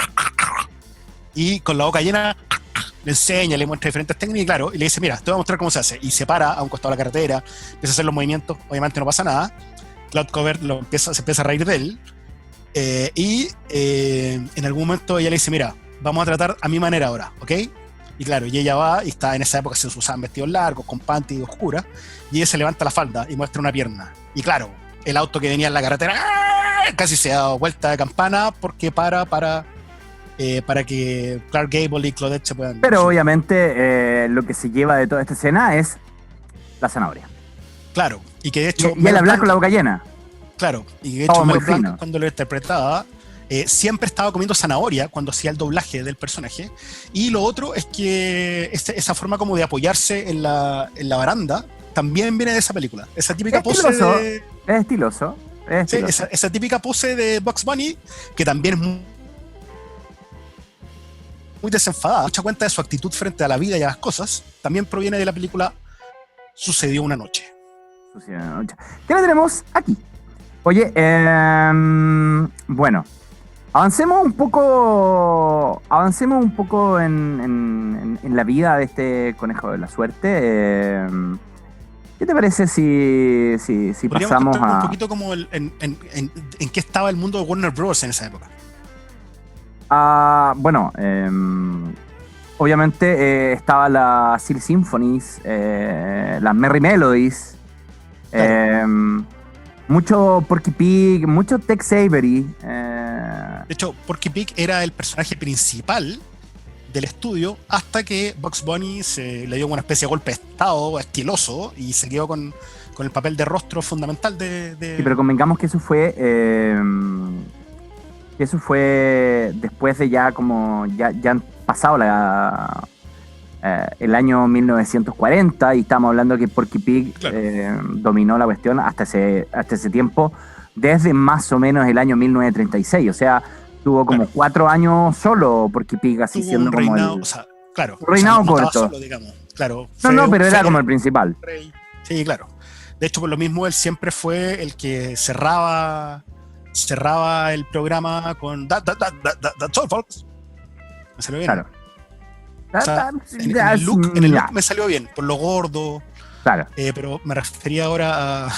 Y con la boca llena le enseña, le muestra diferentes técnicas y claro, y le dice, mira, te voy a mostrar cómo se hace. Y se para a un costado de la carretera, empieza a hacer los movimientos, obviamente no pasa nada. Cloud Cover se empieza a reír de él. En algún momento ella le dice, mira, vamos a tratar a mi manera ahora, ¿ok? Y claro, y ella va, y está en esa época se usaban vestidos largos, con panty oscuras, y ella se levanta la falda y muestra una pierna. Y claro, el auto que venía en la carretera casi se ha dado vuelta de campana porque para que Clark Gable y Claudette se puedan... Pero obviamente lo que se lleva de toda esta escena es la zanahoria. Claro, y que de hecho... Y él hablar con la boca llena. Claro, y de hecho Mel Blanc, cuando lo interpretaba, siempre estaba comiendo zanahoria cuando hacía el doblaje del personaje. Y lo otro es que esa forma como de apoyarse en la baranda también viene de esa película. Esa típica pose de... Es estiloso. Sí, esa típica pose de Bugs Bunny, que también es muy desenfadada, mucha cuenta de su actitud frente a la vida y a las cosas, también proviene de la película Sucedió una noche. ¿Qué le tenemos aquí? Oye, bueno, avancemos un poco en la vida de este conejo de la suerte. ¿Qué te parece si pasamos a... un poquito como en qué estaba el mundo de Warner Bros. En esa época? Bueno, obviamente estaba la Silly Symphonies, las Merry Melodies, claro. Mucho Porky Pig, mucho Tex Avery. De hecho, Porky Pig era el personaje principal del estudio hasta que Bugs Bunny le dio una especie de golpe de estado estiloso y se quedó con el papel de rostro fundamental de... Sí, pero convengamos que eso fue después de ya han pasado el año 1940 y estamos hablando que Porky Pig, claro, dominó la cuestión hasta ese tiempo, desde más o menos el año 1936, o sea, tuvo como 4 años solo Porky Pig, así tuvo siendo un reinado, como claro, un reinado corto. Solo, digamos. Claro, pero era como el principal. Sí, claro. De hecho, por lo mismo, él siempre fue el que cerraba el programa con That's all, folks. Me salió bien. Claro. O sea, en el look me salió bien, por lo gordo. Claro. Pero me refería ahora a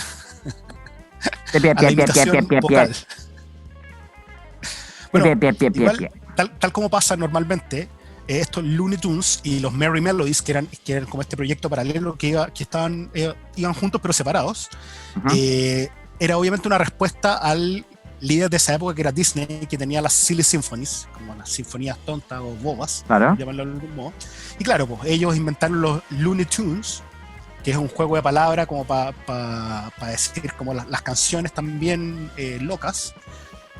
la imitación vocal. Bueno, igual, tal como pasa normalmente, estos Looney Tunes y los Merry Melodies, que eran como este proyecto paralelo que iban juntos pero separados, era obviamente una respuesta al líder de esa época, que era Disney, que tenía las Silly Symphonies, como las sinfonías tontas o bobas, claro, llamarlo de algún modo. Y claro, pues ellos inventaron los Looney Tunes, que es un juego de palabras como para decir como las canciones también locas,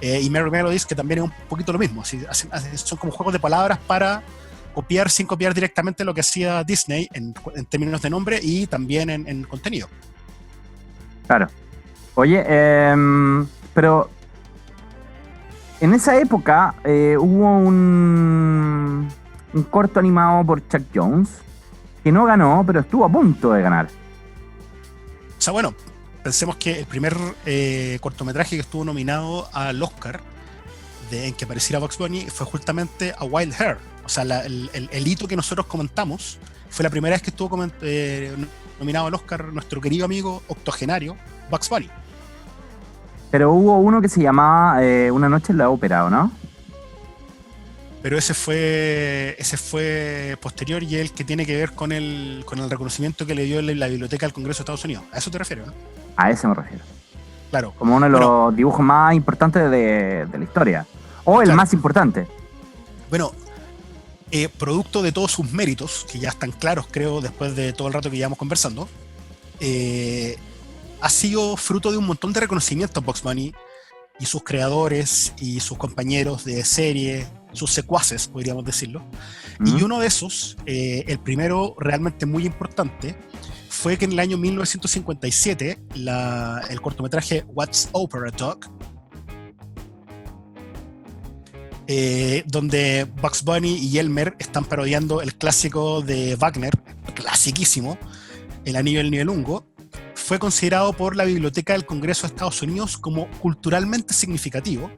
y Merry Melodies, que también es un poquito lo mismo, son como juegos de palabras para copiar sin copiar directamente lo que hacía Disney en términos de nombre y también en contenido. Claro. Oye, pero en esa época hubo un corto animado por Chuck Jones que no ganó, pero estuvo a punto de ganar. O sea, bueno, pensemos que el primer cortometraje que estuvo nominado al Oscar en que apareciera Bugs Bunny fue justamente A Wild Hair. O sea, el hito que nosotros comentamos fue la primera vez que estuvo nominado al Oscar nuestro querido amigo octogenario Bugs Bunny. Pero hubo uno que se llamaba Una noche en la ópera, ¿o no? Pero ese fue posterior y el que tiene que ver con el reconocimiento que le dio la Biblioteca del Congreso de Estados Unidos. ¿A eso te refieres, no? A ese me refiero. Claro. Como uno de los dibujos más importantes de la historia. O el más importante. Bueno, producto de todos sus méritos, que ya están claros, creo, después de todo el rato que llevamos conversando, ha sido fruto de un montón de reconocimientos Bugs Bunny y sus creadores y sus compañeros de serie, sus secuaces, podríamos decirlo. Y uno de esos, el primero realmente muy importante, fue que en el año 1957 el cortometraje What's Opera Dog, donde Bugs Bunny y Elmer están parodiando el clásico de Wagner, clasiquísimo, El Anillo del Nibelungo, fue considerado por la Biblioteca del Congreso de Estados Unidos como culturalmente significativo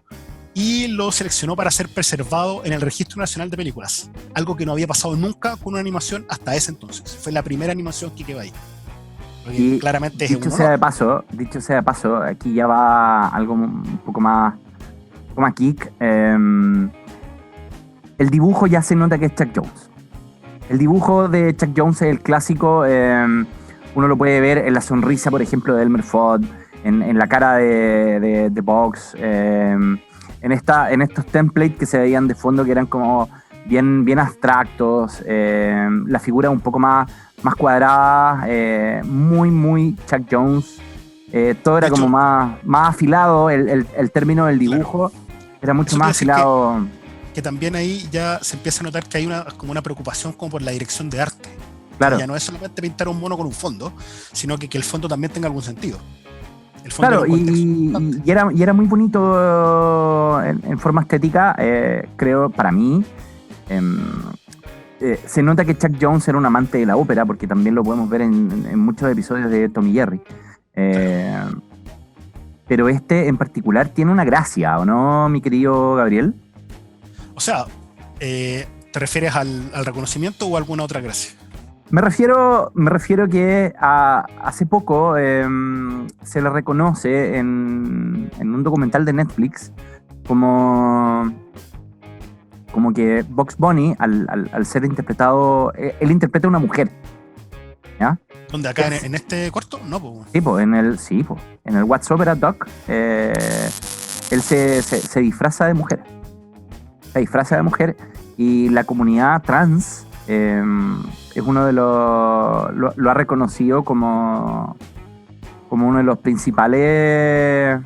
y lo seleccionó para ser preservado en el Registro Nacional de Películas, algo que no había pasado nunca con una animación hasta ese entonces. Fue la primera animación que quedó ahí. Y claramente dicho sea de paso, aquí ya va algo un poco más geek. El dibujo ya se nota que es Chuck Jones. El dibujo de Chuck Jones es el clásico. Uno lo puede ver en la sonrisa, por ejemplo, de Elmer Fudd, en la cara de Bugs, en estos templates que se veían de fondo que eran como bien abstractos, la figura un poco más cuadrada, muy Chuck Jones. Todo era como más afilado, el término del dibujo era mucho más afilado. Que también ahí ya se empieza a notar que hay como una preocupación como por la dirección de arte. Claro. Ya no es solamente pintar un mono con un fondo, sino que el fondo también tenga algún sentido. Claro, y era muy bonito en forma estética, creo, para mí. Se nota que Chuck Jones era un amante de la ópera, porque también lo podemos ver en muchos episodios de Tom y Jerry. Pero este en particular tiene una gracia, ¿o no, mi querido Gabriel? O sea, ¿te refieres al reconocimiento o a alguna otra gracia? Me refiero que hace poco se le reconoce en un documental de Netflix como que Bugs Bunny, al ser interpretado, él interpreta a una mujer, ¿ya? ¿Dónde? ¿Acá en este corto? No, pues. Sí, en el What's Opera Doc, él se disfraza de mujer. Se disfraza de mujer y la comunidad trans es uno de lo ha reconocido como uno de los principales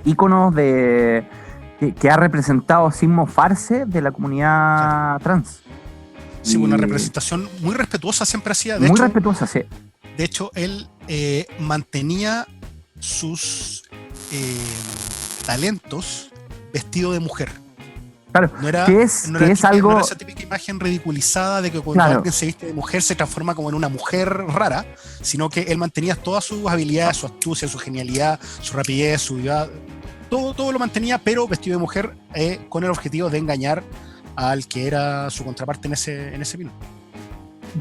íconos de que ha representado sin mofarse de la comunidad trans. Sí, una representación muy respetuosa siempre hacía. Muy respetuosa, sí. De hecho, él mantenía sus talentos vestido de mujer. Claro, no era esa típica imagen ridiculizada de que cuando alguien se viste de mujer se transforma como en una mujer rara, sino que él mantenía todas sus habilidades, su astucia, su genialidad, su rapidez, su vida, todo lo mantenía, pero vestido de mujer, con el objetivo de engañar al que era su contraparte en ese film.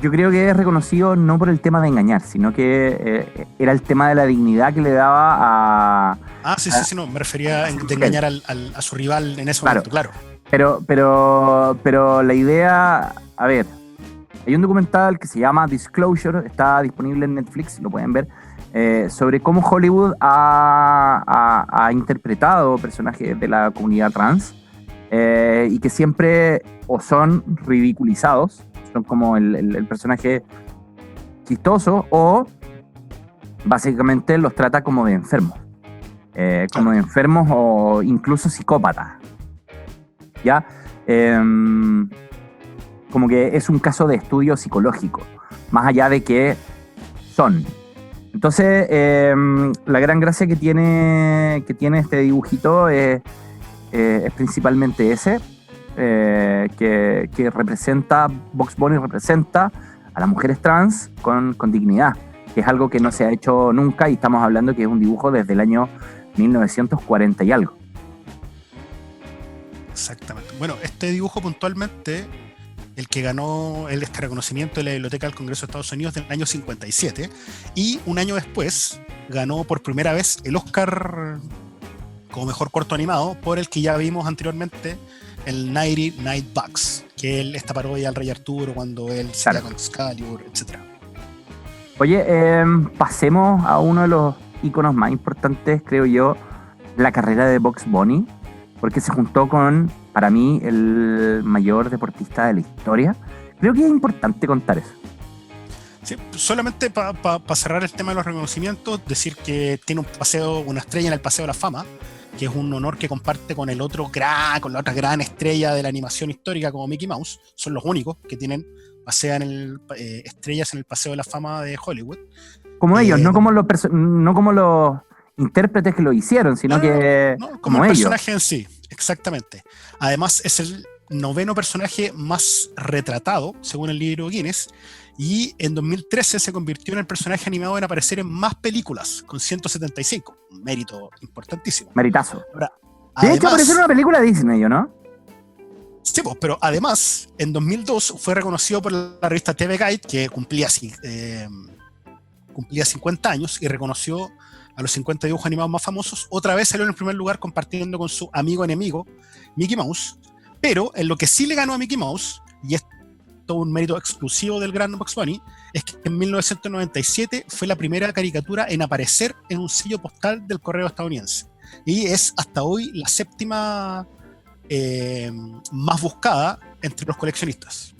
Yo creo que es reconocido no por el tema de engañar, sino que era el tema de la dignidad que le daba a... Sí, no, me refería de engañar a su rival en ese momento, claro. Pero la idea, a ver, hay un documental que se llama Disclosure, está disponible en Netflix, lo pueden ver, sobre cómo Hollywood ha interpretado personajes de la comunidad trans y que siempre o son ridiculizados, son como el personaje chistoso, o básicamente los trata como de enfermos, como de enfermos o incluso psicópatas. ¿Ya? Como que es un caso de estudio psicológico, más allá de que son. Entonces, la gran gracia que tiene este dibujito es principalmente ese. que representa, Bugs Bunny representa a las mujeres trans con dignidad, que es algo que no se ha hecho nunca, y estamos hablando que es un dibujo desde el año 1940 y algo. Exactamente. Bueno, este dibujo puntualmente, el que ganó este reconocimiento de la Biblioteca del Congreso de Estados Unidos del año 57, y un año después ganó por primera vez el Oscar como mejor corto animado, por el que ya vimos anteriormente, el Nighty Night Bugs, que es esta parodia al Rey Arturo cuando él se queda con Excalibur, etc. Oye, pasemos a uno de los íconos más importantes, creo yo, la carrera de Bugs Bunny, porque se juntó con, para mí, el mayor deportista de la historia. Creo que es importante contar eso. Sí, solamente para cerrar el tema de los reconocimientos, decir que tiene una estrella en el Paseo de la Fama, que es un honor que comparte con la otra gran estrella de la animación histórica como Mickey Mouse. Son los únicos que pasean estrellas en el Paseo de la Fama de Hollywood. Como ellos, no como los intérpretes que lo hicieron, sino como el ellos. Personaje en sí, exactamente. Además, es el 9º personaje más retratado, según el libro Guinness, y en 2013 se convirtió en el personaje animado en aparecer en más películas, con 175. Un mérito importantísimo. Meritazo. Ahora, de hecho, apareció en una película de Disney, ¿no? Sí, pero además, en 2002 fue reconocido por la revista TV Guide, que cumplía 50 años, y reconoció a los 50 dibujos animados más famosos. Otra vez salió en el primer lugar compartiendo con su amigo enemigo, Mickey Mouse. Pero en lo que sí le ganó a Mickey Mouse, y es todo un mérito exclusivo del gran Bugs Bunny, es que en 1997 fue la primera caricatura en aparecer en un sello postal del correo estadounidense. Y es hasta hoy la 7ª más buscada entre los coleccionistas.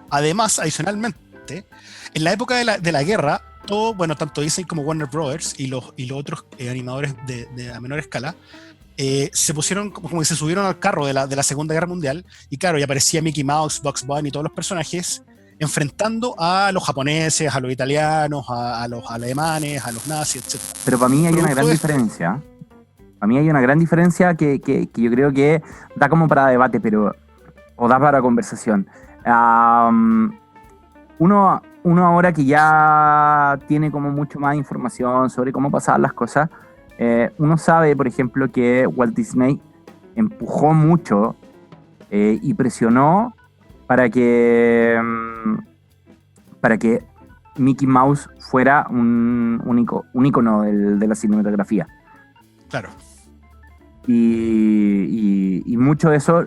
Además, adicionalmente, en la época de la guerra, tanto Disney como Warner Brothers y los otros animadores a menor escala se pusieron como que se subieron al carro de la Segunda Guerra Mundial, y claro, y aparecía Mickey Mouse, Bugs Bunny y todos los personajes enfrentando a los japoneses, a los italianos, a los alemanes, a los nazis, etc. Pero para mí hay una gran diferencia. Para mí hay una gran diferencia que yo creo que da como para debate, o da para conversación. Uno ahora que ya tiene como mucho más información sobre cómo pasaban las cosas, uno sabe, por ejemplo, que Walt Disney empujó mucho y presionó para que Mickey Mouse fuera un ícono de la cinematografía. Claro. Y mucho de eso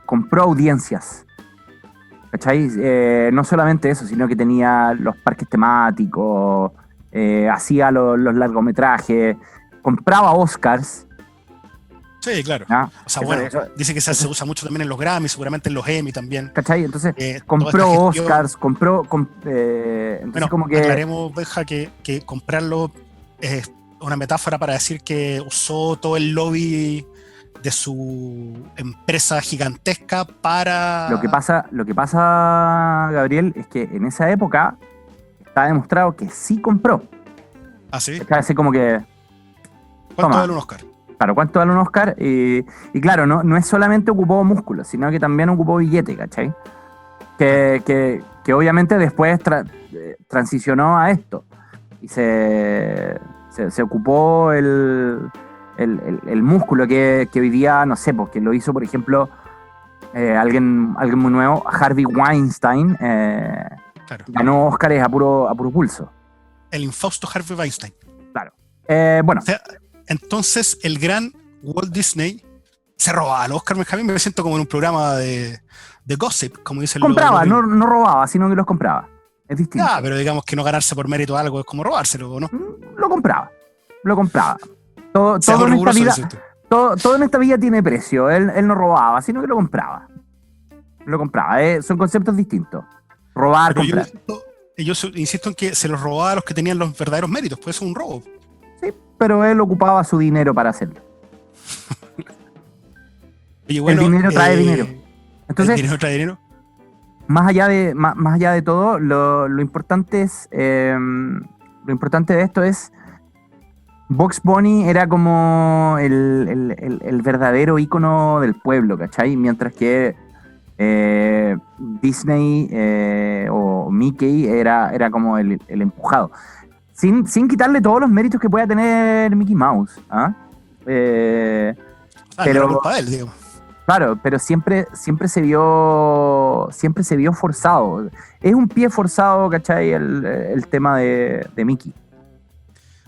compró audiencias. ¿Cachai? No solamente eso, sino que tenía los parques temáticos, hacía los largometrajes, compraba Oscars. Sí, claro. ¿Ya? O sea, dice que se usa mucho también en los Grammy, seguramente en los Emmy también. ¿Cachai? Entonces, compró Oscars, entonces como que... aclaremos, Benja, que comprarlo es una metáfora para decir que usó todo el lobby de su empresa gigantesca para... Lo que pasa, Gabriel, es que en esa época está demostrado que sí compró. ¿Ah, sí? Así como que... ¿Cuánto vale un Oscar? Claro, ¿cuánto vale un Oscar? Y claro, no es solamente ocupó músculos, sino que también ocupó billete, ¿cachai? Que obviamente después transicionó a esto. Y se ocupó el músculo que hoy día, no sé, porque lo hizo, por ejemplo, alguien muy nuevo, Harvey Weinstein, claro. Ganó Óscares a puro pulso. El infausto Harvey Weinstein. Claro. Bueno. O sea, entonces, el gran Walt Disney se robaba al Oscar. Benjamín, me siento como en un programa de gossip, como dice el compraba, no robaba, sino que los compraba. Es distinto. Pero digamos que no ganarse por mérito algo es como robárselo, ¿no? Lo compraba. Todo en esta vida tiene precio. Él no robaba, sino que lo compraba. Son conceptos distintos. Robar, pero comprar. Yo insisto en que se los robaba a los que tenían los verdaderos méritos. Pues eso es un robo. Sí, pero él ocupaba su dinero para hacerlo. Oye, bueno, el dinero trae dinero. Entonces, ¿el dinero trae dinero? Más allá de todo, lo importante es... lo importante de esto es... Bugs Bunny era como el verdadero ícono del pueblo, ¿cachai? Mientras que Disney o Mickey era como el empujado. Sin quitarle todos los méritos que pueda tener Mickey Mouse. Pero era culpa de él, digo. Claro, pero siempre se vio forzado. Es un pie forzado, ¿cachai? El tema de Mickey.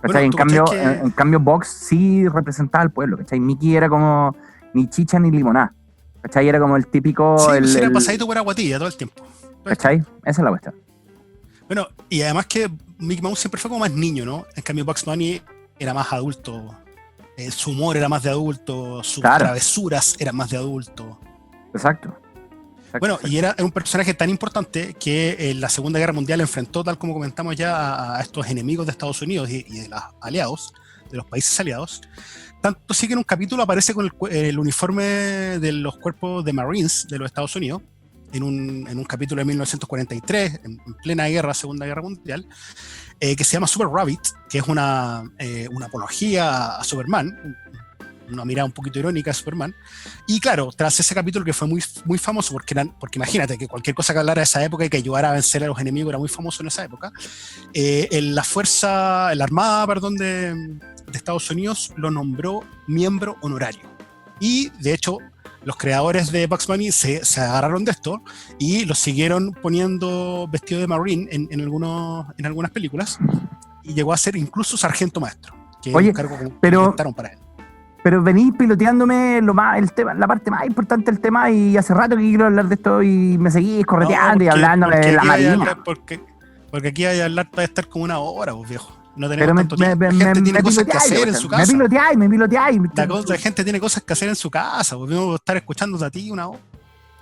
¿Cachai? Bueno, en cambio, Box sí representaba al pueblo, ¿cachai? Mickey era como ni chicha ni limoná, ¿cachai? Era como el típico... Sí, era pasadito por aguatilla todo el tiempo. ¿Cachai? Esa es la cuestión. Bueno, y además que Mickey Mouse siempre fue como más niño, ¿no? En cambio, Bugs Bunny era más adulto. Su humor era más de adulto, sus travesuras eran más de adulto. Exacto. Bueno, y era un personaje tan importante que en la Segunda Guerra Mundial enfrentó, tal como comentamos ya, a estos enemigos de Estados Unidos y de los aliados, de los países aliados. Tanto sí que en un capítulo aparece con el uniforme de los cuerpos de Marines de los Estados Unidos, en un capítulo de 1943, en plena guerra, Segunda Guerra Mundial, que se llama Super Rabbit, que es una apología a Superman, una mirada un poquito irónica a Superman. Y claro, tras ese capítulo que fue muy, muy famoso, porque imagínate que cualquier cosa que hablara de esa época y que ayudara a vencer a los enemigos era muy famoso en esa época, la Armada, de Estados Unidos lo nombró miembro honorario. Y de hecho, los creadores de Bugs Bunny se agarraron de esto y lo siguieron poniendo vestido de Marine en algunas películas, y llegó a ser incluso sargento maestro, que es un cargo que inventaron para él. Pero venís piloteándome la parte más importante del tema, y hace rato que quiero hablar de esto y me seguís correteando y hablándome de la marina. Porque aquí hay que hablar para estar como una hora, vos viejo. No tenemos tanto tiempo. La gente tiene cosas que hacer en su casa. Me piloteáis. La gente tiene cosas que hacer en su casa. Volvemos a estar escuchándote a ti una hora.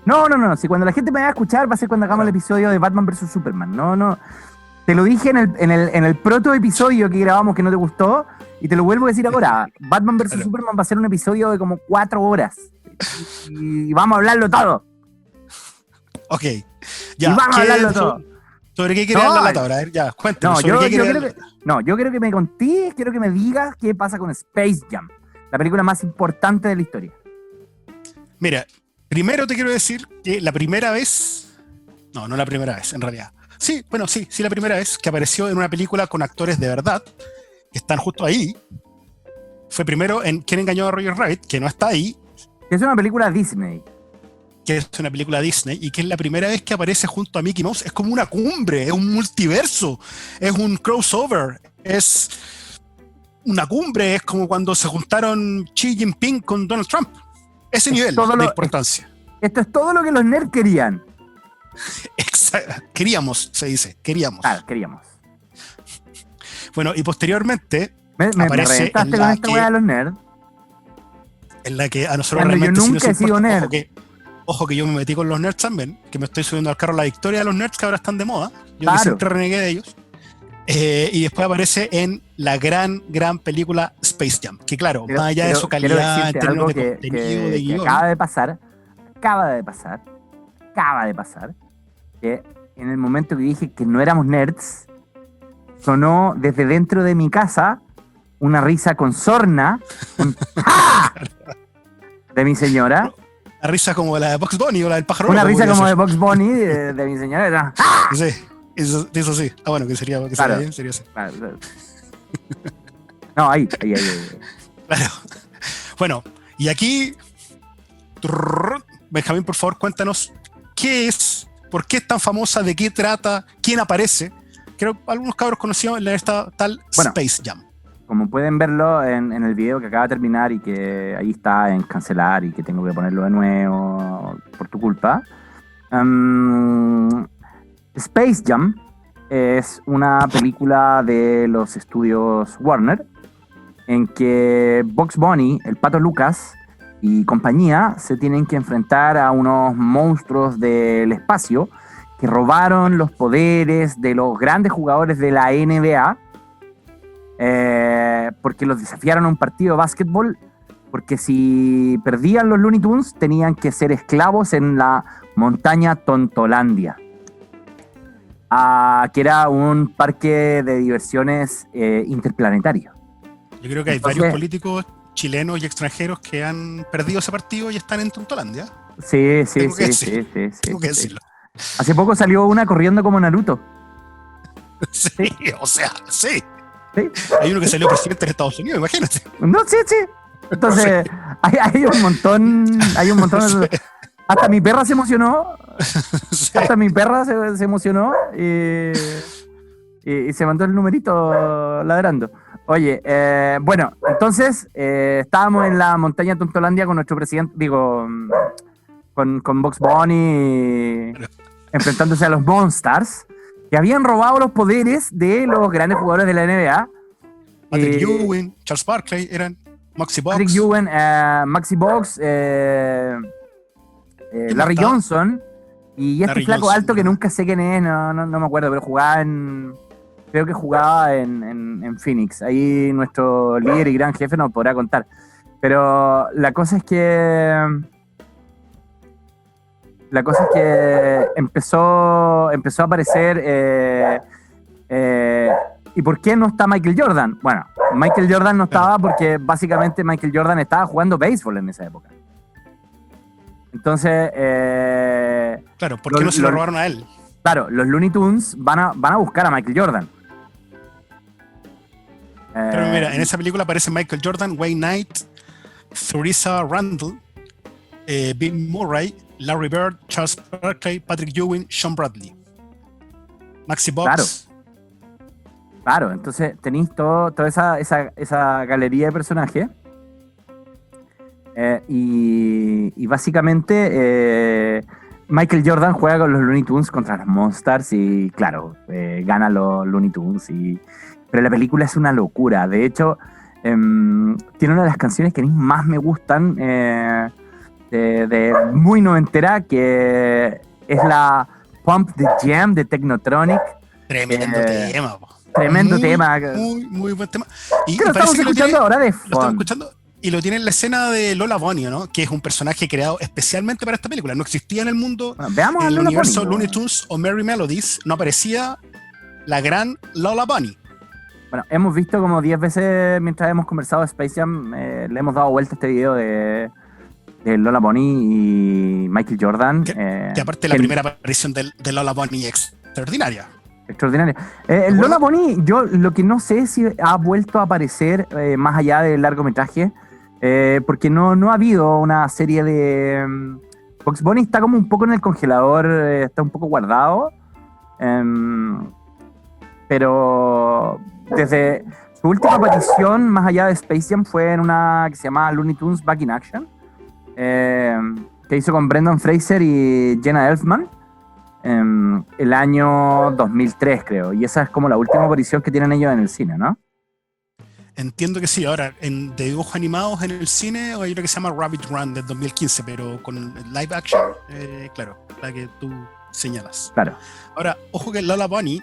No. Si cuando la gente me va a escuchar va a ser cuando hagamos el episodio de Batman vs Superman. No. Te lo dije en el proto episodio que grabamos que no te gustó, y te lo vuelvo a decir ahora. Batman vs Superman va a ser un episodio de como 4 horas. Y vamos a hablarlo todo. Ok. Ya. Y vamos a hablarlo todo. ¿Sobre qué quieres hablar la hora? A ver, ya, cuéntame. Yo quiero que me contés, quiero que me digas qué pasa con Space Jam, la película más importante de la historia. Mira, primero te quiero decir que la primera vez... No la primera vez, en realidad. Sí, la primera vez que apareció en una película con actores de verdad, que están justo ahí, fue primero en ¿Quién engañó a Roger Rabbit?, que no está ahí. Es una película Disney. Que es una película Disney, y que es la primera vez que aparece junto a Mickey Mouse. Es como una cumbre, es un multiverso, es un crossover, es una cumbre, es como cuando se juntaron Xi Jinping con Donald Trump. Ese nivel de importancia. Esto es todo lo que los nerds querían. Queríamos, se dice, queríamos. Claro, queríamos. Bueno, y posteriormente aparece en la esta de los nerds. En la que a nosotros realmente yo nunca he sido nerd. Ojo que yo me metí con los nerds también, que me estoy subiendo al carro la victoria de los nerds, que ahora están de moda. Yo siempre renegué de ellos. Y después aparece en la gran película Space Jam, que claro, más allá de su calidad en términos de contenido, de guión. Acaba de pasar, que en el momento que dije que no éramos nerds, sonó desde dentro de mi casa una risa con sorna, de mi señora. Una risa como la de Bugs Bunny o la del pájaro. Una risa como de Bugs Bunny de mi señora. Sí, eso sí. Ah, bueno, que sería bien, sería así. Claro. No, ahí. Claro. Bueno, y aquí, Benjamín, por favor, cuéntanos qué es, por qué es tan famosa, de qué trata, quién aparece. Creo que algunos cabros conocían esta tal Space Jam. Como pueden verlo en el video que acaba de terminar y que ahí está en cancelar y que tengo que ponerlo de nuevo por tu culpa. Space Jam es una película de los estudios Warner en que Bugs Bunny, el Pato Lucas y compañía se tienen que enfrentar a unos monstruos del espacio que robaron los poderes de los grandes jugadores de la NBA. Porque los desafiaron a un partido de básquetbol, porque si perdían los Looney Tunes tenían que ser esclavos en la montaña Tontolandia, que era un parque de diversiones interplanetario. Yo creo que hay varios políticos chilenos y extranjeros que han perdido ese partido y están en Tontolandia. Sí, Tengo que sí. decirlo. Hace poco salió una corriendo como Naruto. Sí, o sea, sí. Sí. Hay uno que salió presidente de Estados Unidos, imagínate. No, sí. Entonces, hay un montón. Sí. Hasta mi perra se emocionó. Sí. Hasta mi perra se emocionó y se mandó el numerito ladrando. Oye, bueno, entonces estábamos en la montaña Tontolandia con nuestro presidente, digo, con Bugs Bunny enfrentándose a los Monstars, que habían robado los poderes de los grandes jugadores de la NBA. Patrick Ewing, Charles Barkley eran Maxi Box. Patrick Ewing, Maxi Box, Larry Johnson y este flaco alto que nunca sé quién es, no me acuerdo, pero creo que jugaba en Phoenix. Ahí nuestro líder y gran jefe nos podrá contar. Pero la cosa es que empezó a aparecer ¿y por qué no está Michael Jordan? Bueno, Michael Jordan no estaba porque básicamente Michael Jordan estaba jugando béisbol en esa época. Entonces claro, ¿por qué no se lo robaron a él? Claro, los Looney Tunes van a buscar a Michael Jordan. Pero mira, en esa película aparecen Michael Jordan, Wayne Knight, Theresa Randall, Bill Murray, Larry Bird, Charles Barkley, Patrick Ewing, Sean Bradley, Maxi Box. Claro, entonces tenéis toda esa galería de personajes y básicamente Michael Jordan juega con los Looney Tunes contra los Monstars y claro, gana los Looney Tunes pero la película es una locura. De hecho, tiene una de las canciones que a mí más me gustan, de muy noventera, que es la Pump the Jam de Technotronic. Tremendo tema. Tremendo tema. Muy buen tema. Y lo estamos escuchando ahora de fondo. Lo estamos escuchando y lo tiene en la escena de Lola Bunny, ¿no? Que es un personaje creado especialmente para esta película. No existía en el mundo, veamos en el Lola universo Bunny, Looney Tunes o Merry Melodies, no aparecía la gran Lola Bunny. Bueno, hemos visto como 10 veces mientras hemos conversado de Space Jam, le hemos dado vuelta a este video de Lola Bunny y Michael Jordan. Que aparte la primera aparición de Lola Bunny extraordinaria. Lola Bunny, yo lo que no sé es si ha vuelto a aparecer más allá del largometraje, porque no ha habido una serie de... Bugs Bunny está como un poco en el congelador, está un poco guardado, pero desde su última aparición más allá de Space Jam fue en una que se llama Looney Tunes Back in Action, que hizo con Brendan Fraser y Jenna Elfman el año 2003, creo, y esa es como la última aparición que tienen ellos en el cine, ¿no? Entiendo que sí. Ahora, de dibujos animados en el cine hay una que se llama Rabbit Run del 2015, pero con live action, claro, la que tú señalas. Claro. Ahora, ojo que Lola Bunny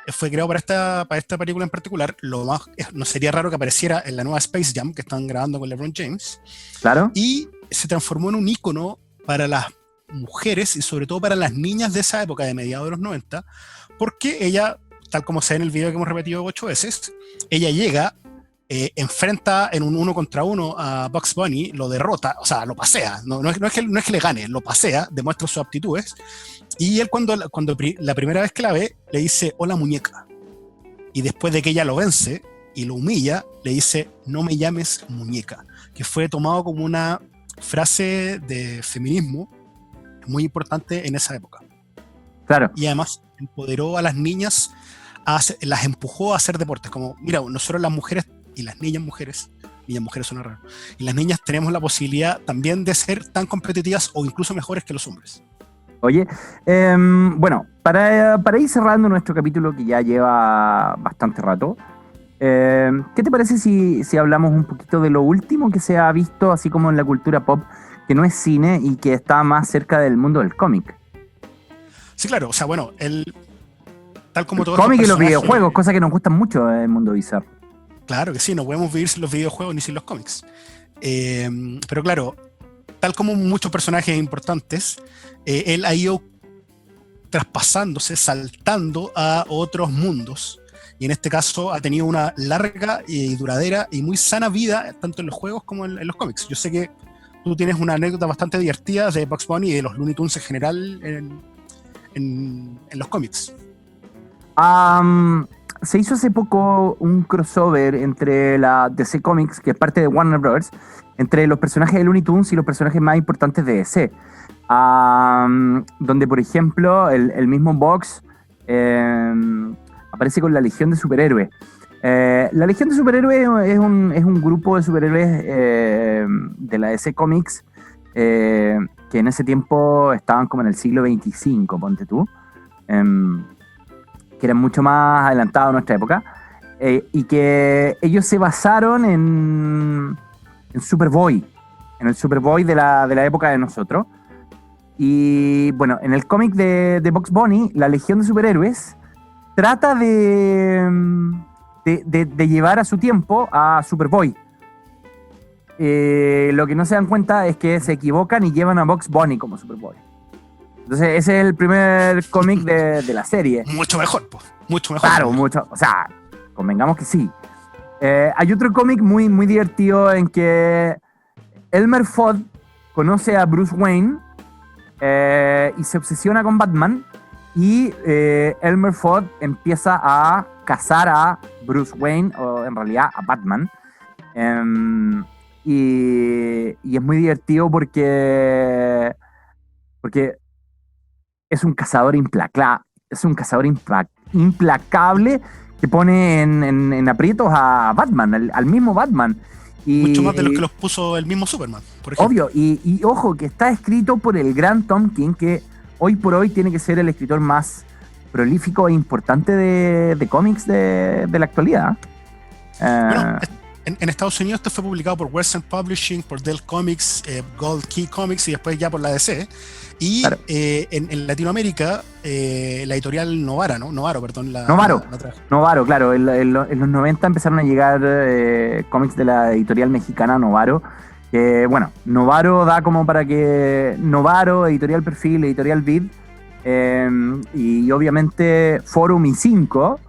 fue creado para esta película en particular. No sería raro que apareciera en la nueva Space Jam que están grabando con LeBron James. Claro. Y se transformó en un ícono para las mujeres y sobre todo para las niñas de esa época de mediados de los 90, porque ella, tal como se ve en el video que hemos repetido 8 veces, ella llega, enfrenta en un 1 contra 1 a Bugs Bunny, lo derrota, o sea, lo pasea, no es que le gane, lo pasea, demuestra sus aptitudes, y él cuando la primera vez que la ve, le dice, hola muñeca, y después de que ella lo vence y lo humilla, le dice, no me llames muñeca, que fue tomado como una frase de feminismo muy importante en esa época. Claro. Y además empoderó a las niñas, las empujó a hacer deportes, como, mira, nosotros las mujeres y las niñas mujeres suena raro, y las niñas tenemos la posibilidad también de ser tan competitivas o incluso mejores que los hombres. Oye, bueno, para ir cerrando nuestro capítulo que ya lleva bastante rato, ¿qué te parece si hablamos un poquito de lo último que se ha visto, así como en la cultura pop, que no es cine y que está más cerca del mundo del cómic? Sí, claro, o sea, bueno, tal como todos los cómics y los videojuegos, cosas que nos gustan mucho en el mundo bizarro. Claro que sí, no podemos vivir sin los videojuegos ni sin los cómics. Pero claro, tal como muchos personajes importantes, él ha ido traspasándose, saltando a otros mundos. Y en este caso ha tenido una larga y duradera y muy sana vida, tanto en los juegos como en los cómics. Yo sé que tú tienes una anécdota bastante divertida de Bugs Bunny y de los Looney Tunes en general en los cómics. Se hizo hace poco un crossover entre la DC Comics, que es parte de Warner Bros., entre los personajes de Looney Tunes y los personajes más importantes de DC. Donde, por ejemplo, el mismo Bugs aparece con la Legión de Superhéroes. La Legión de Superhéroes es un grupo de superhéroes de la DC Comics que en ese tiempo estaban como en el siglo XXV, ponte tú, que eran mucho más adelantados a nuestra época, y que ellos se basaron en Superboy, en el Superboy de la época de nosotros. Y bueno, en el cómic de Bugs Bunny, la Legión de Superhéroes trata de llevar a su tiempo a Superboy. Lo que no se dan cuenta es que se equivocan y llevan a Bugs Bunny como Superboy. Entonces ese es el primer cómic de la serie. Mucho mejor, pues. Mucho mejor. Claro, mucho. O sea, convengamos que sí. Hay otro cómic muy, muy divertido en que Elmer Fudd conoce a Bruce Wayne y se obsesiona con Batman. Y Elmer Fudd empieza a cazar a Bruce Wayne, o en realidad a Batman. Y es muy divertido porque es un cazador implacable que pone en aprietos a Batman, al mismo Batman. Mucho más de los que los puso el mismo Superman, por ejemplo. Obvio, y ojo, que está escrito por el gran Tom King, que hoy por hoy tiene que ser el escritor más prolífico e importante de cómics de la actualidad. Bueno, en Estados Unidos esto fue publicado por Western Publishing, por Dell Comics, Gold Key Comics y después ya por la DC. Y claro, en Latinoamérica, la editorial Novaro, claro. En los 90 empezaron a llegar cómics de la editorial mexicana Novaro. Bueno, Novaro da como para que Novaro, Editorial Perfil, Editorial Vid, y obviamente Forum y 5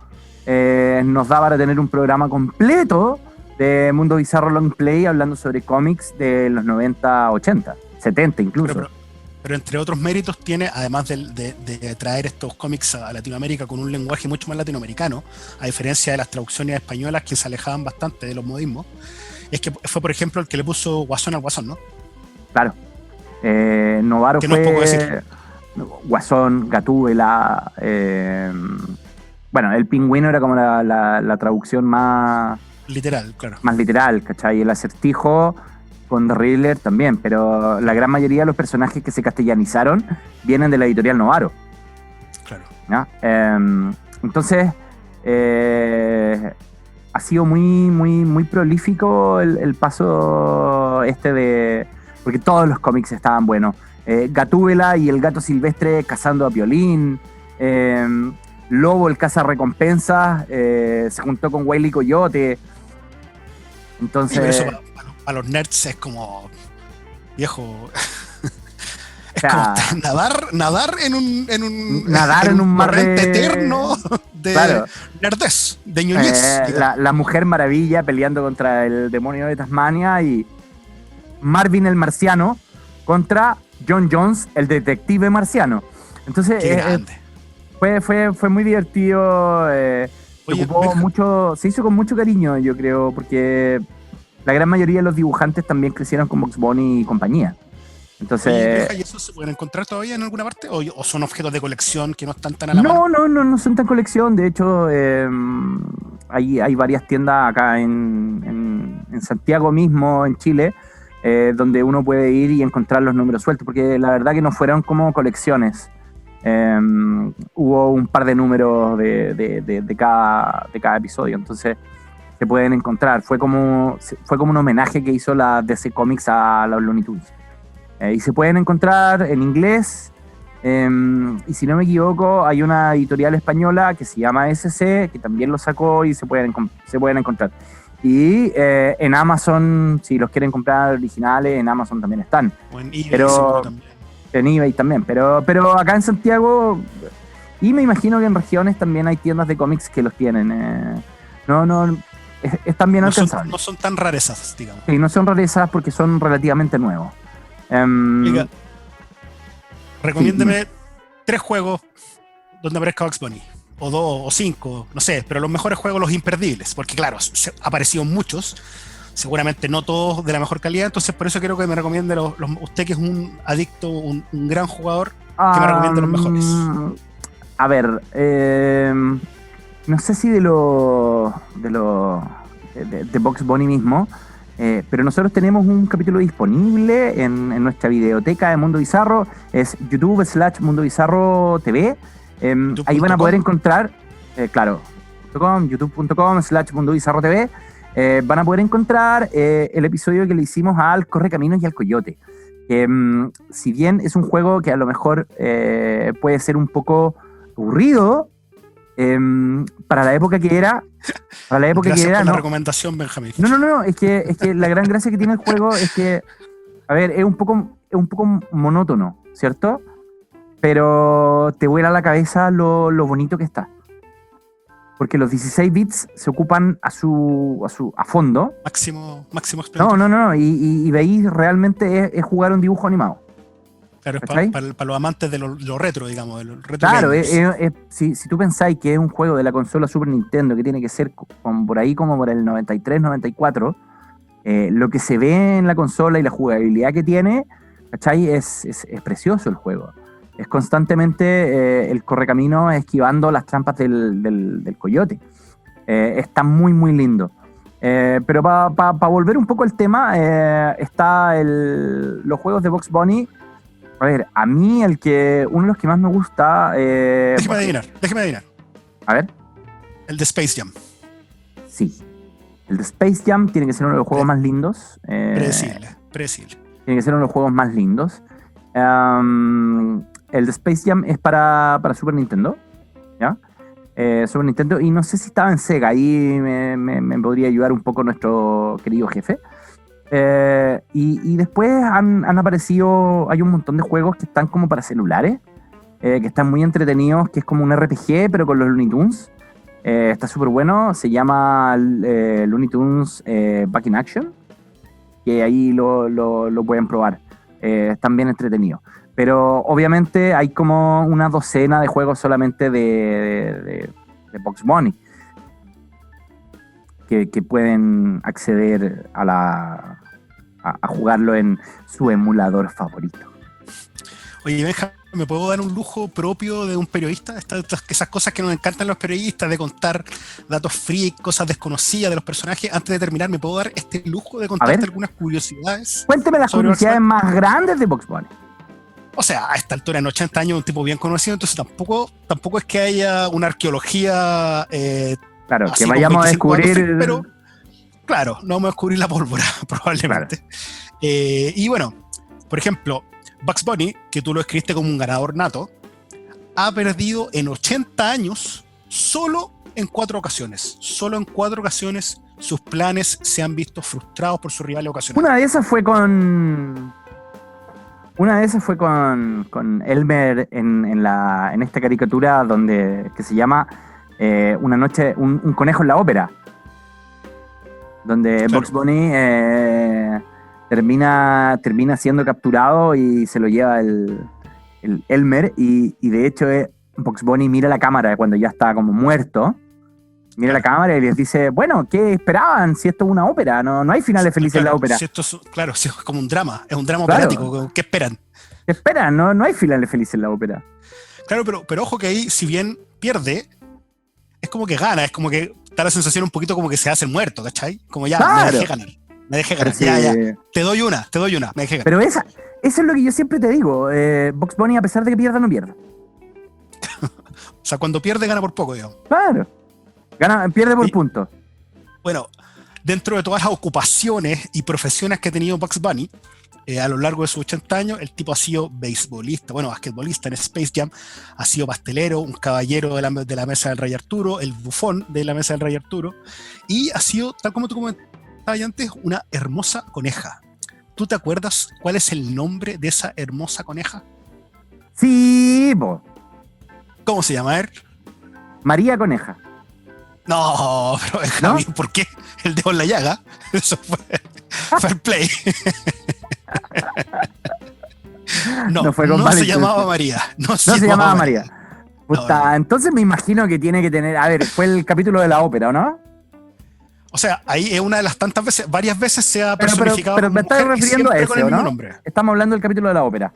nos da para tener un programa completo de Mundo Bizarro Long Play hablando sobre cómics de los 90, 80, 70 incluso. Pero entre otros méritos tiene, además de traer estos cómics a Latinoamérica con un lenguaje mucho más latinoamericano, a diferencia de las traducciones españolas que se alejaban bastante de los modismos, es que fue, por ejemplo, el que le puso Guasón al Guasón, ¿no? Claro. Novaro que no fue... Es poco decir. Guasón, Gatúbela... bueno, el Pingüino era como la traducción más... literal, claro. Más literal, ¿cachai? El Acertijo con The Riddler también, pero la gran mayoría de los personajes que se castellanizaron vienen de la editorial Novaro. Claro. ¿Ya? Entonces, ha sido muy, muy, muy prolífico el paso porque todos los cómics estaban buenos. Gatúbela y el gato silvestre cazando a Piolín. Lobo, el cazarrecompensas, se juntó con Wile y Coyote. Entonces... Eso para los nerds es como... Viejo... Es como nadar en un mar eterno de claro, nerdez, de ñoñez. La Mujer Maravilla peleando contra el demonio de Tasmania y Marvin el marciano contra John Jones, el detective marciano. Entonces fue muy divertido. Se hizo con mucho cariño, yo creo, porque la gran mayoría de los dibujantes también crecieron con Bugs Bunny y compañía. Entonces, ¿y eso se pueden encontrar todavía en alguna parte? ¿O son objetos de colección que no están tan a la mano? No son tan colección. De hecho, hay varias tiendas acá en Santiago mismo, en Chile, donde uno puede ir y encontrar los números sueltos, porque la verdad que no fueron como colecciones. Hubo un par de números de cada episodio, entonces se pueden encontrar. Fue como un homenaje que hizo la DC Comics a los Looney Tunes. Y se pueden encontrar en inglés, y si no me equivoco hay una editorial española que se llama SC que también lo sacó y se pueden encontrar. Y en Amazon, si los quieren comprar originales, en Amazon también están. O en eBay también. En eBay también, pero acá en Santiago, y me imagino que en regiones también hay tiendas de cómics que los tienen. Están bien alcanzables. No son tan rarezas, digamos. Sí, no son rarezas porque son relativamente nuevos. Oiga, recomiéndeme 3 juegos donde aparezca Bugs Bunny. O 2 o 5, no sé, pero los mejores juegos, los imperdibles, porque claro, aparecieron muchos, seguramente no todos de la mejor calidad, entonces por eso quiero que me recomiende usted, que es un adicto, un gran jugador, que me recomiende los mejores. A ver, no sé si de Bugs Bunny mismo, pero nosotros tenemos un capítulo disponible en nuestra videoteca de Mundo Bizarro, es YouTube/Mundo Bizarro TV. Ahí van a poder encontrar, claro, youtube.com/Mundo Bizarro TV. Van a poder encontrar el episodio que le hicimos al Correcaminos y al Coyote. Si bien es un juego que a lo mejor puede ser un poco aburrido, para la época que era. Para la época Gracias que era. por la no. recomendación, Benjamín. No, es que la gran gracia que tiene el juego es que, a ver, es un poco monótono, ¿cierto? Pero te vuela la cabeza lo bonito que está. Porque los 16 bits se ocupan a fondo. Máximo esplendor. No. Y veis realmente es jugar un dibujo animado. Claro, es para los amantes de lo retro, digamos. De lo retro. Claro, si tú pensáis que es un juego de la consola Super Nintendo que tiene que ser por ahí como por el 93, 94, lo que se ve en la consola y la jugabilidad que tiene, ¿cachai? Es precioso el juego. Es constantemente el correcamino esquivando las trampas del coyote. Está muy, muy lindo. Pero para volver un poco al tema, está los juegos de Bugs Bunny. A ver, a mí uno de los que más me gusta... Déjeme adivinar. A ver. El de Space Jam. Sí. El de Space Jam tiene que ser uno de los juegos más lindos. Predecible. Tiene que ser uno de los juegos más lindos. El de Space Jam es para Super Nintendo, ¿ya? Super Nintendo, y no sé si estaba en Sega, ahí me podría ayudar un poco nuestro querido jefe. Y después han aparecido, hay un montón de juegos que están como para celulares, que están muy entretenidos, que es como un RPG, pero con los Looney Tunes. Está súper bueno, se llama Looney Tunes Back in Action, que ahí lo pueden probar. Están bien entretenidos. Pero obviamente hay como una docena de juegos solamente de Bugs Bunny que pueden acceder a jugarlo en su emulador favorito. Oye, Benja, ¿me puedo dar un lujo propio de un periodista? Esas cosas que nos encantan los periodistas, de contar datos freak, cosas desconocidas de los personajes. Antes de terminar, ¿me puedo dar este lujo de contarte algunas curiosidades? Cuénteme las curiosidades más grandes de Bugs Bunny. O sea, a esta altura, en 80 años, un tipo bien conocido, entonces tampoco es que haya una arqueología... claro, que vayamos a descubrir... Pero, claro, no vamos a descubrir la pólvora, probablemente. Claro. Y bueno, por ejemplo, Bugs Bunny, que tú lo escribiste como un ganador nato, ha perdido en 80 años solo en 4 ocasiones. Solo en 4 ocasiones sus planes se han visto frustrados por su rival ocasional. Una de esas fue con Elmer en esta caricatura que se llama Una noche, un conejo en la ópera, donde claro. Bugs Bunny termina siendo capturado y se lo lleva el Elmer, y de hecho Bugs Bunny mira la cámara cuando ya está como muerto. Mira la cámara y les dice, bueno, ¿qué esperaban? Si esto es una ópera, no hay finales felices en la ópera. Si esto es como un drama, es un drama operático, ¿qué esperan? ¿Qué esperan? No hay finales felices en la ópera. Claro, pero ojo que ahí, si bien pierde, es como que gana, es como que da la sensación un poquito como que se hace el muerto, ¿cachai? Como ya, claro. me dejé ganar, sí. ya, te doy una, me dejé ganar. Pero eso es lo que yo siempre te digo, Bugs Bunny, a pesar de que pierda, no pierde. O sea, cuando pierde, gana por poco, digamos. Claro. Pierde por puntos. Bueno, dentro de todas las ocupaciones y profesiones que ha tenido Bugs Bunny, a lo largo de sus 80 años, el tipo ha sido beisbolista, basquetbolista en Space Jam, ha sido pastelero, un caballero de la mesa del Rey Arturo, el bufón de la mesa del Rey Arturo, y ha sido, tal como tú comentabas antes, una hermosa coneja. ¿Tú te acuerdas cuál es el nombre de esa hermosa coneja? Sí, ¿Cómo se llama? María Coneja. No, pero Javi, ¿no? ¿Por qué? El dedo en la llaga. Eso fue fair play. No se llamaba María. No se llamaba María. Puta, no. Entonces me imagino que tiene que tener... A ver, fue el capítulo de la ópera, ¿no? O sea, ahí es una de las tantas veces, varias veces se ha personificado pero me estás refiriendo a ese, ¿no? Nombre. Estamos hablando del capítulo de la ópera.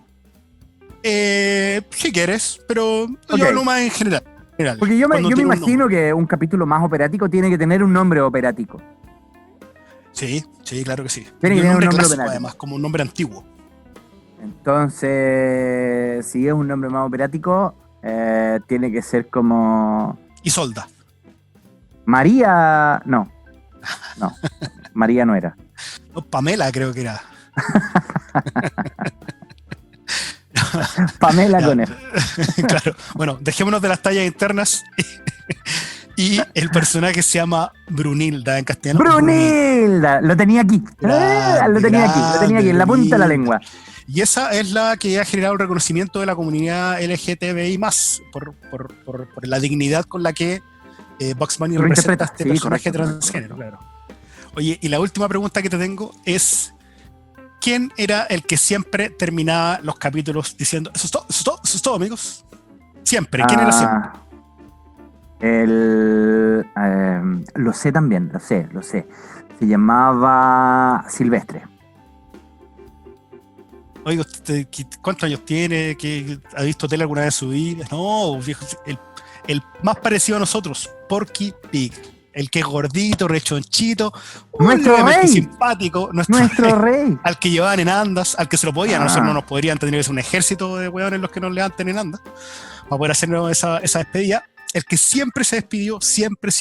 Si quieres, pero yo hablo más en general. Porque yo me imagino que un capítulo más operático tiene que tener un nombre operático. Sí, claro que sí. Tiene que tener un nombre clásico, operático. Además, como un nombre antiguo. Entonces, si es un nombre más operático, tiene que ser como... Isolda. María... No, María no era. No, Pamela creo que era. Pamela con él. Claro. Bueno, dejémonos de las tallas internas. Y el personaje se llama Brunilda en castellano. ¡Brunilda! Lo tenía aquí. Lo tenía aquí, en la punta de la lengua. Y esa es la que ha generado el reconocimiento de la comunidad LGTBI+, por la dignidad con la que Bugs Bunny representa a este personaje transgénero. Claro. Oye, y la última pregunta que te tengo es: ¿quién era el que siempre terminaba los capítulos diciendo eso es todo, amigos? Siempre, ¿quién era siempre? Lo sé también, lo sé. Se llamaba Silvestre. Oiga, ¿cuántos años tiene? ¿Ha visto tele alguna vez en su vida? No, viejo, el más parecido a nosotros, Porky Pig. El que es gordito, rechonchito, nuestro rey, simpático, nuestro rey, al que llevaban en andas, al que se lo podían, nosotros no nos podrían tener un ejército de hueones los que nos levanten en andas para poder hacernos esa despedida. El que siempre se despidió, siempre,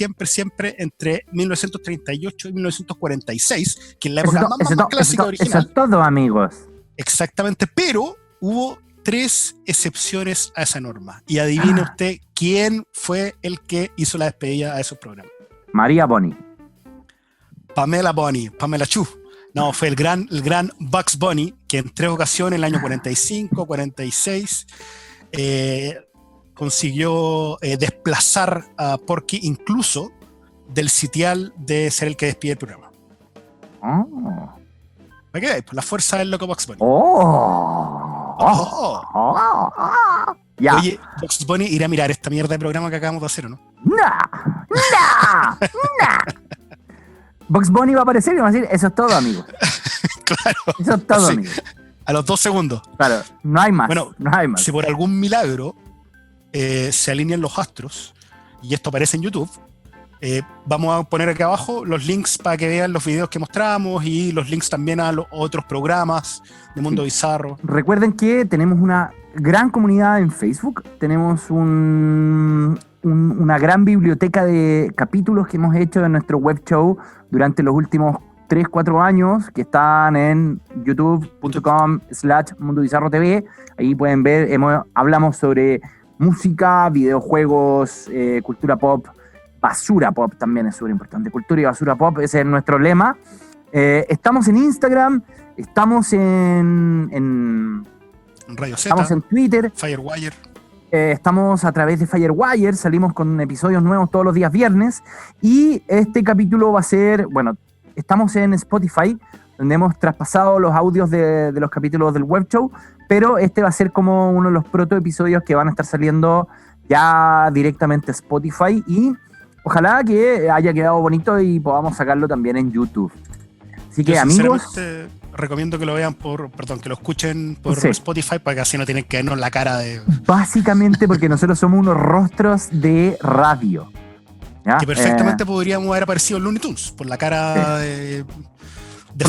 entre 1938 y 1946, que es la época más clásica original. Eso es todo, amigos. Exactamente, pero hubo 3 excepciones a esa norma. Y adivine usted quién fue el que hizo la despedida a esos programas. María Boni. Pamela Chu. No, fue el gran Bugs Bunny, que en 3 ocasiones, en el año 45, 46, consiguió desplazar a Porky incluso del sitial de ser el que despide el programa. ¿Para qué? Pues la fuerza del loco Bugs Bunny. Ya. Oye, Bugs Bunny irá a mirar esta mierda de programa que acabamos de hacer, ¿o no? ¡No! Bugs Bunny va a aparecer y va a decir, eso es todo, amigo. Claro. Eso es todo, amigo. A los 2 segundos. Claro, no hay más. Bueno, no hay más. Si por algún milagro se alinean los astros, y esto aparece en YouTube, vamos a poner aquí abajo los links para que vean los videos que mostramos y los links también a los otros programas de Mundo Bizarro. Recuerden que tenemos una gran comunidad en Facebook, tenemos una gran biblioteca de capítulos que hemos hecho de nuestro web show durante los últimos 3-4 años, que están en youtube.com/mundobizarrotv. Ahí pueden ver, hablamos sobre música, videojuegos, cultura pop, basura pop también es súper importante. Cultura y basura pop, ese es nuestro lema. Estamos en Instagram, estamos en Radio Z, estamos en Twitter, Firewire. Estamos a través de Firewire, salimos con episodios nuevos todos los días viernes. Y este capítulo va a ser, estamos en Spotify, donde hemos traspasado los audios de los capítulos del web show, pero este va a ser como uno de los proto episodios que van a estar saliendo ya directamente a Spotify, y ojalá que haya quedado bonito y podamos sacarlo también en YouTube. Así que, amigos, recomiendo que lo vean que lo escuchen por Spotify, para que así no tienen que vernos la cara de... Básicamente porque nosotros somos unos rostros de radio, ¿ya? Que perfectamente podríamos haber aparecido en Looney Tunes, por la cara de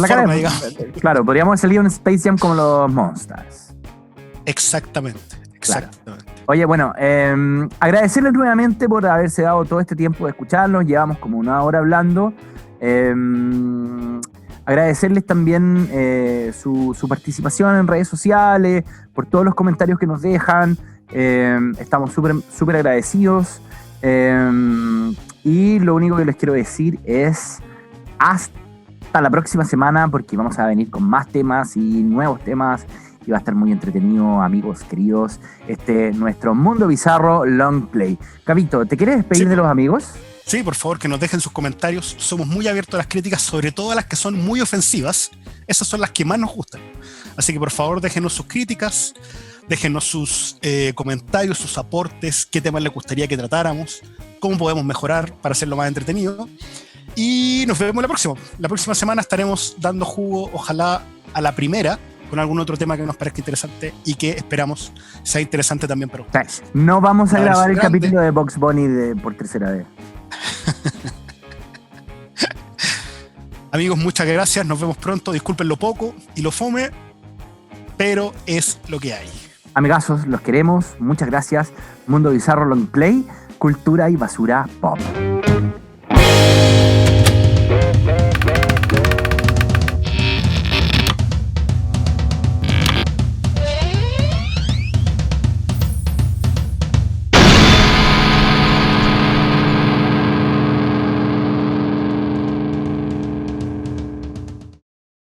forma, digamos. Claro, podríamos haber salido en Space Jam como los Monsters. Exactamente. Claro. Oye, agradecerles nuevamente por haberse dado todo este tiempo de escucharnos. Llevamos como 1 hora hablando. Agradecerles también su participación en redes sociales, por todos los comentarios que nos dejan. Estamos súper agradecidos. Y lo único que les quiero decir es hasta la próxima semana, porque vamos a venir con más temas y nuevos temas. Y va a estar muy entretenido, amigos queridos, nuestro Mundo Bizarro Long Play. Gabito, ¿te quieres despedir de los amigos? Sí, por favor, que nos dejen sus comentarios. Somos muy abiertos a las críticas, sobre todo a las que son muy ofensivas. Esas son las que más nos gustan. Así que por favor déjenos sus críticas, déjenos sus comentarios, sus aportes, qué temas les gustaría que tratáramos, cómo podemos mejorar para hacerlo más entretenido. Y nos vemos la próxima. La próxima semana estaremos dando jugo, ojalá a la primera, con algún otro tema que nos parezca interesante y que esperamos sea interesante también para ustedes. No vamos a grabar el capítulo de Bugs Bunny por tercera vez. Amigos, muchas gracias. Nos vemos pronto. Disculpen lo poco y lo fome, pero es lo que hay. Amigazos, los queremos. Muchas gracias. Mundo Bizarro Long Play, cultura y basura pop.